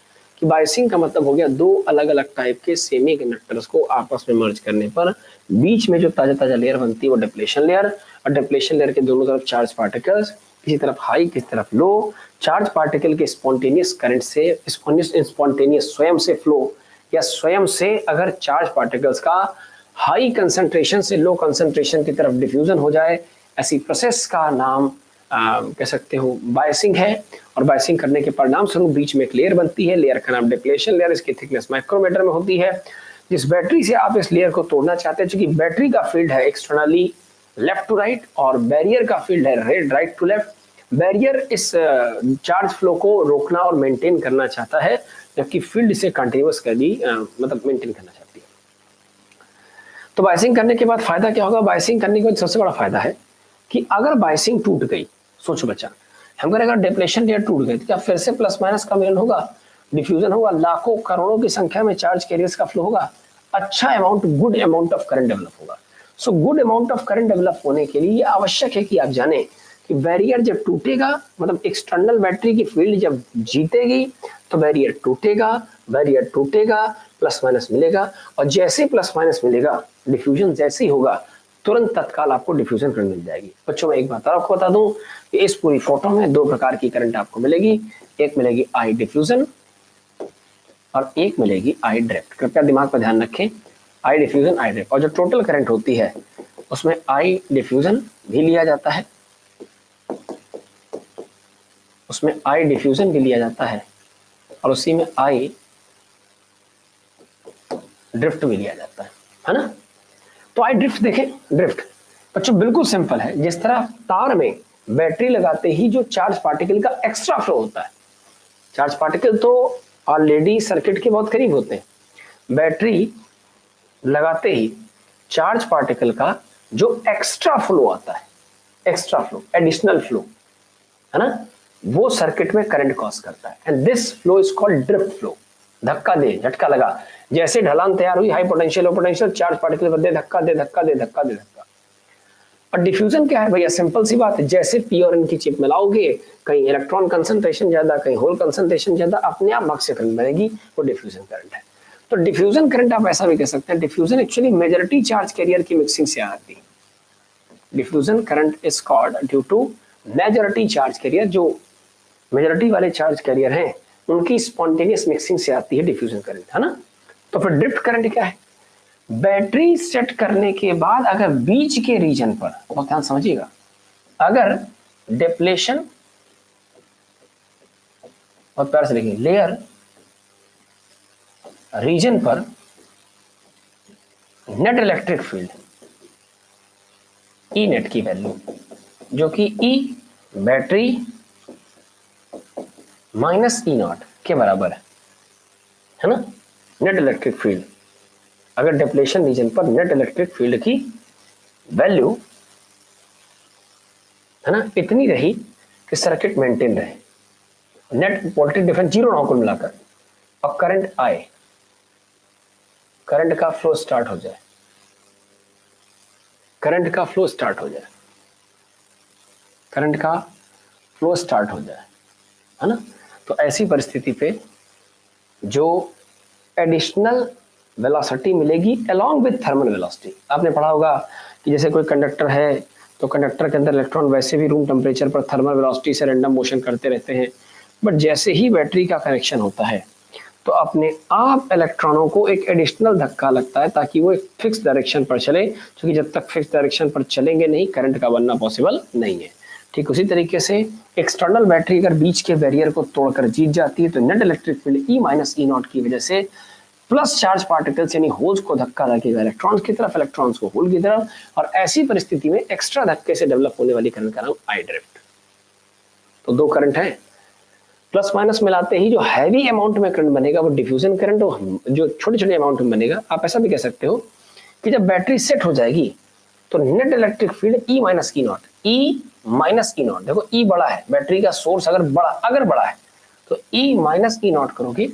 कि बाइसिंग का मतलब हो गया दो अलग अलग टाइप के सेमी कंडक्टर्स को आपस में मर्ज करने पर बीच में जो ताजा ताजा लेयर बनती है वो डिप्लेशन लेयर, और डिप्लेशन लेयर के दोनों तरफ चार्ज पार्टिकल्स, किसी तरफ हाई किसी तरफ लो, चार्ज पार्टिकल के स्पॉन्टेनियस करंट से स्पॉन्टेनियस स्वयं से फ्लो, या स्वयं से अगर चार्ज पार्टिकल्स का हाई कंसंट्रेशन से लो कंसंट्रेशन की तरफ डिफ्यूजन हो जाए, ऐसी प्रोसेस का नाम कह सकते हो बायसिंग है। और बायसिंग करने के परिणाम स्वरूप बीच में एक लेयर बनती है, लेयर का नाम डिप्लेशन लेयर, इसकी थिकनेस माइक्रोमीटर में होती है। जिस बैटरी से आप इस लेयर को तोड़ना चाहते हैं, क्योंकि बैटरी का फील्ड है एक्सटर्नली लेफ्ट टू राइट और बैरियर का फील्ड है राइट टू लेफ्ट। बैरियर इस चार्ज फ्लो को रोकना और मेंटेन करना चाहता है, जबकि फील्ड इसे कंटिन्यूअस मतलब मेंटेन करना चाहती है। तो बायसिंग करने के बाद फायदा क्या होगा? बायसिंग करने के बाद सबसे बड़ा फायदा है कि अगर बायसिंग टूट गई, सोचो बच्चा, हम करें अगर डिप्लेशन लेयर टूट गई तो क्या फिर से प्लस माइनस का मिलन होगा, डिफ्यूजन होगा, लाखों करोड़ों की संख्या में चार्ज कैरियर्स का फ्लो होगा, अच्छा amount, good amount of current develop होगा। So good amount of current develop होने के लिए ये आवश्यक है कि आप जाने कि बैरियर जब टूटेगा, मतलब एक्सटर्नल बैटरी की फील्ड जब जीतेगी तो बैरियर टूटेगा, प्लस माइनस मिलेगा, और जैसे प्लस माइनस मिलेगा, डिफ्यूजन जैसे ही होगा, तुरंत तत्काल आपको डिफ्यूजन करंट मिल जाएगी। बच्चों मैं एक बात और आपको बता दूं कि इस पूरी फोटो में दो प्रकार की करंट आपको मिलेगी, एक मिलेगी आई डिफ्यूजन और एक मिलेगी आई ड्रिफ्ट। कृपया दिमाग पर ध्यान रखें, आई डिफ्यूजन, आई ड्रिफ्ट। और जो टोटल करंट होती है उसमें आई डिफ्यूजन भी लिया जाता है, उसमें आई डिफ्यूजन भी लिया जाता है, और उसी में आई ड्रिफ्ट भी लिया जाता है ना। तो आई ड्रिफ्ट देखें, ड्रिफ्ट बच्चों बिल्कुल सिंपल है। जिस तरह तार में बैटरी लगाते ही जो चार्ज पार्टिकल का एक्स्ट्रा फ्लो होता है, चार्ज पार्टिकल तो ऑलरेडी सर्किट के बहुत करीब होते हैं, बैटरी लगाते ही चार्ज पार्टिकल का जो एक्स्ट्रा फ्लो आता है, एक्स्ट्रा फ्लो, एडिशनल फ्लो, है ना, वो सर्किट में करंट कॉज करता है, and this flow is called drift flow. धक्का दे, झटका लगा, जैसे ढलान तैयार हुई, high potential low potential, charge particle पर दे धक्का दे धक्का दे धक्का दे धक्का। और डिफ्यूजन क्या है भैया? सिंपल सी बात है, जैसे पी और एन की चिप मिलाओगे, कहीं इलेक्ट्रॉन कंसंट्रेशन ज्यादा, कहीं होल कंसंट्रेशन ज्यादा, अपने आप भाग से करंट बनेगी, वो डिफ्यूजन करंट है। तो डिफ्यूजन करंट आप ऐसा भी कह सकते हैं, diffusion actually majority charge carrier की मिक्सिंग से आती है, diffusion current is called due to majority charge carrier, जो मेजॉरिटी वाले चार्ज कैरियर हैं उनकी स्पॉन्टेनियस मिक्सिंग से आती है डिफ्यूजन करंट, है ना। तो फिर ड्रिफ्ट करंट क्या है? बैटरी सेट करने के बाद अगर बीच के रीजन पर, बहुत ध्यान समझिएगा, अगर डिप्लेशन, बहुत प्यार से लिखिए, लेयर रीजन पर net electric field E net की वैल्यू, जो कि ई बैटरी माइनस ई नॉट के बराबर है ना। नेट इलेक्ट्रिक फील्ड, अगर डिप्लेशन रीजन पर नेट इलेक्ट्रिक फील्ड की वैल्यू, है ना, इतनी रही कि सर्किट मेंटेन रहे, नेट वोल्टेज डिफरेंस जीरो ना हो कुल मिलाकर, और करंट आए, करंट का फ्लो स्टार्ट हो जाए, करंट का फ्लो स्टार्ट हो जाए, करंट का फ्लो स्टार्ट हो जाए, है ना। तो ऐसी परिस्थिति पे जो एडिशनल वेलोसिटी मिलेगी अलोंग विद थर्मल वेलोसिटी, आपने पढ़ा होगा कि जैसे कोई कंडक्टर है तो कंडक्टर के अंदर इलेक्ट्रॉन वैसे भी रूम टेम्परेचर पर थर्मल वेलोसिटी से रैंडम मोशन करते रहते हैं, बट जैसे ही बैटरी का कनेक्शन होता है तो अपने आप इलेक्ट्रॉनों को एक एडिशनल धक्का लगता है ताकि वो एक फिक्स डायरेक्शन पर चले, क्योंकि जब तक फिक्स डायरेक्शन पर चलेंगे नहीं करंट का बनना पॉसिबल नहीं है। ठीक उसी तरीके से एक्सटर्नल बैटरी अगर बीच के बैरियर को तोड़कर जीत जाती है तो net electric field E minus E not की वजह से प्लस चार्ज पार्टिकल्स यानी होल्स को धक्का लगेगा इलेक्ट्रॉन्स की तरफ, इलेक्ट्रॉन्स को होल की तरफ, और ऐसी परिस्थिति में एक्स्ट्रा धक्के से डेवलप होने वाली करंट का नाम आई ड्रिफ्ट। तो दो करंट है, प्लस माइनस मिलाते ही जो हैवी अमाउंट में करंट बनेगा वो डिफ्यूजन करंट, जो छोटे छोटे अमाउंट में बनेगा। आप ऐसा भी कह सकते हो कि जब बैटरी सेट हो जाएगी तो net electric field E minus E not, E minus E not, देखो ई बड़ा है, बैटरी का सोर्स अगर बड़ा है तो ई माइनस ई नॉट करोगे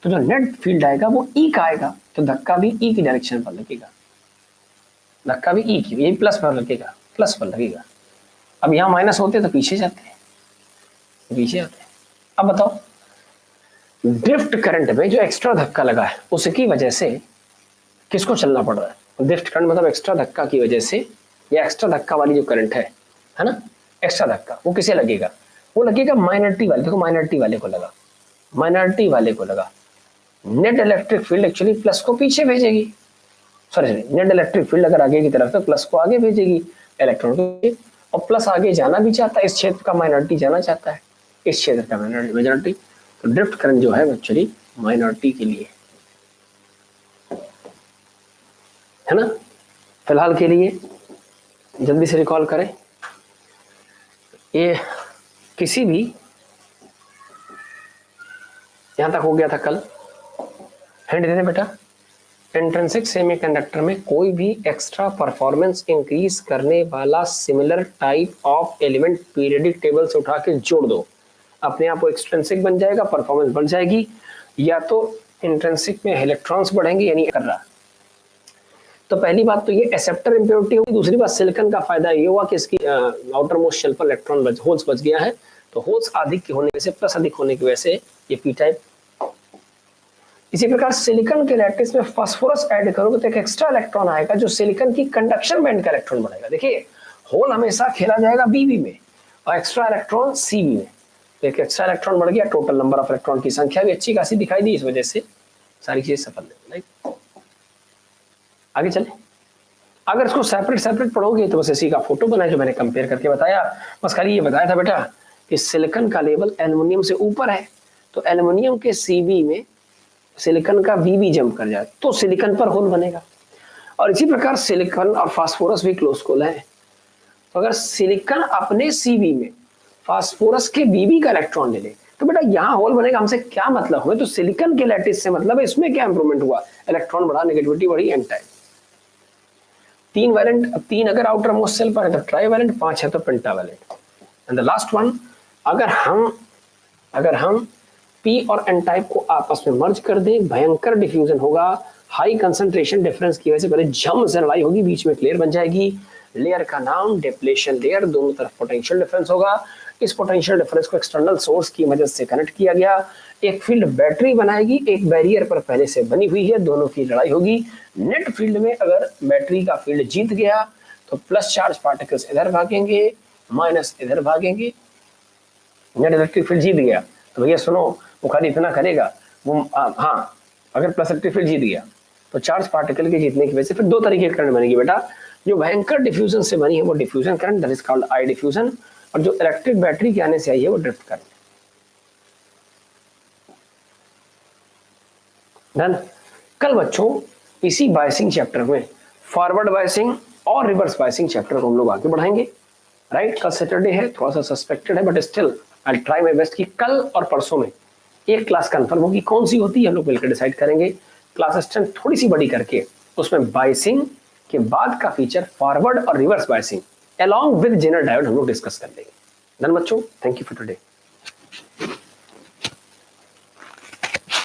तो जो नेट फील्ड आएगा वो ई का आएगा, तो धक्का भी ई की डायरेक्शन पर लगेगा, धक्का भी ई की, ये प्लस पर लगेगा, प्लस पर लगेगा। अब यहाँ माइनस होते तो पीछे जाते हैं, पीछे आते हैं। अब बताओ ड्रिफ्ट करंट में जो एक्स्ट्रा धक्का लगा है उसकी वजह से किसको चलना पड़ रहा है? ड्रिफ्ट करंट मतलब एक्स्ट्रा धक्का की वजह से, या एक्स्ट्रा धक्का वाली जो करंट है ना, एक्स्ट्रा धक्का वो किसे लगेगा? वो लगेगा माइनॉरिटी वाले, देखो माइनॉरिटी वाले को लगा, माइनॉरिटी वाले को लगा। Net electric field actually plus को पीछे भेजेगी, सॉरी नेट इलेक्ट्रिक फील्ड अगर आगे की तरफ तो प्लस को आगे भेजेगी इलेक्ट्रॉन को, और प्लस आगे जाना भी चाहता है, इस क्षेत्र का माइनॉरिटी जाना चाहता है, इस क्षेत्र का मेजॉरिटी। तो ड्रिफ्ट करंट जो है एक्चुअली माइनॉरिटी के लिए है ना। फिलहाल के लिए जल्दी से रिकॉल करें, ये किसी भी, यहां तक हो गया था कल, हिंट दे दे बेटा, इंट्रिंसिक सेमीकंडक्टर में कोई भी एक्स्ट्रा परफॉर्मेंस इंक्रीज करने वाला similar type of element periodic table से उठा के जोड़ दो, अपने आप वो एक्सट्रिंसिक बन जाएगा, परफॉर्मेंस बढ़ जाएगी, या तो इंट्रिंसिक में इलेक्ट्रॉन्स बढ़ेंगे यानी कर रहा। तो पहली बात तो ये एक्सेप्टर इंप्योरिटी होगी, दूसरी बात सिलिकॉन का फायदा ये हुआ कि इसकी आउटर मोस्ट शेल पर इलेक्ट्रॉन होल्स बच गया है, तो होल्स अधिक होने से, प्लस अधिक होने की वजह से ये पी टाइप। इसी प्रकार सिलिकॉन के लैटिस में फास्फोरस ऐड करोगे तो एक एक्स्ट्रा इलेक्ट्रॉन आएगा जो सिलिकॉन की कंडक्शन बैंड का इलेक्ट्रॉन बढ़ाएगा। देखिए होल हमेशा खेला जाएगा बीबी में और एक्स्ट्रा इलेक्ट्रॉन सीबी में, तो एक एक्स्ट्रा इलेक्ट्रॉन बढ़ गया, टोटल नंबर ऑफ इलेक्ट्रॉन की संख्या भी अच्छी खासी दिखाई दी, इस वजह से सारी चीजें सफल है। आगे चले, अगर इसको सेपरेट पढ़ोगे तो बस इसी का फोटो बनाए जो मैंने कंपेयर करके बताया, बस खाली ये बताया था बेटा कि सिलिकॉन का लेवल एल्युमिनियम से ऊपर है, तो एल्युमिनियम के सीबी में सिलिकॉन का बीबी जंप कर जाए तो सिलिकॉन पर होल बनेगा, और इसी प्रकार सिलिकॉन और फास्फोरस भी क्लोज कोल है। तो अगर सिलिकॉन अपने सीबी में फास्फोरस के बीबी का इलेक्ट्रॉन ले ले तो बेटा यहाँ होल बनेगा। हमसे क्या मतलब हुआ? तो सिलिकॉन के लैटिस से मतलब है, इसमें क्या इंप्रूवमेंट हुआ? इलेक्ट्रॉन बढ़ा, नेगेटिविटी बढ़ी, एन टाइप। 3 वैलेंट, 3 अगर आउटर मोस्ट शेल पर है तो ट्राईवैलेंट, 5 है तो pentavalent. And the last one, अगर हम पी और एन टाइप को आपस में मर्ज कर दें, भयंकर डिफ्यूजन होगा, हाई कंसंट्रेशन डिफरेंस की वजह से पहले जम से लड़ाई होगी, बीच में एक लेयर बन जाएगी, लेयर का नाम डिप्लेशन लेयर, दोनों तरफ पोटेंशियल डिफरेंस होगा। इस पोटेंशियल डिफरेंस को एक्सटर्नल सोर्स की मदद से कनेक्ट किया गया, एक फील्ड बैटरी बनाएगी, एक बैरियर पर पहले से बनी हुई है, दोनों की लड़ाई होगी। नेट फील्ड में अगर बैटरी का फील्ड जीत गया तो प्लस चार्ज पार्टिकल्स इधर भागेंगे, माइनस इधर भागेंगे, नेट इलेक्ट्रिक फील्ड जीत गया। तो भैया सुनो, वो खाली इतना करेगा वो, हाँ अगर प्लस इलेक्ट्रिक फील्ड जीत गया तो चार्ज पार्टिकल के जीतने की वजह से फिर दो तरीके की करंट बनेगी बेटा। जो भयंकर डिफ्यूजन से बनी है वो diffusion current, that is called I diffusion, और जो इलेक्ट्रिक बैटरी के आने से आई है वो ड्रिफ्ट करंट। डन। कल बच्चों इसी बायसिंग चैप्टर में फॉरवर्ड बायसिंग और रिवर्स बायसिंग चैप्टर को हम लोग आगे बढ़ाएंगे। राइट, कल सैटरडे है, थोड़ा सा सस्पेक्टेड है, but still I try my best कि कल और परसों में एक क्लास कंफर्म होगी, कौन सी होती है हम लोग मिलकर डिसाइड करेंगे। क्लास स्ट्रेंथ थोड़ी सी बड़ी करके उसमें बायसिंग के बाद का फीचर फॉरवर्ड और reverse biasing along with zener diode हम लोग डिस्कस कर लेंगे। डन बच्चों, थैंक यू फॉर टुडे।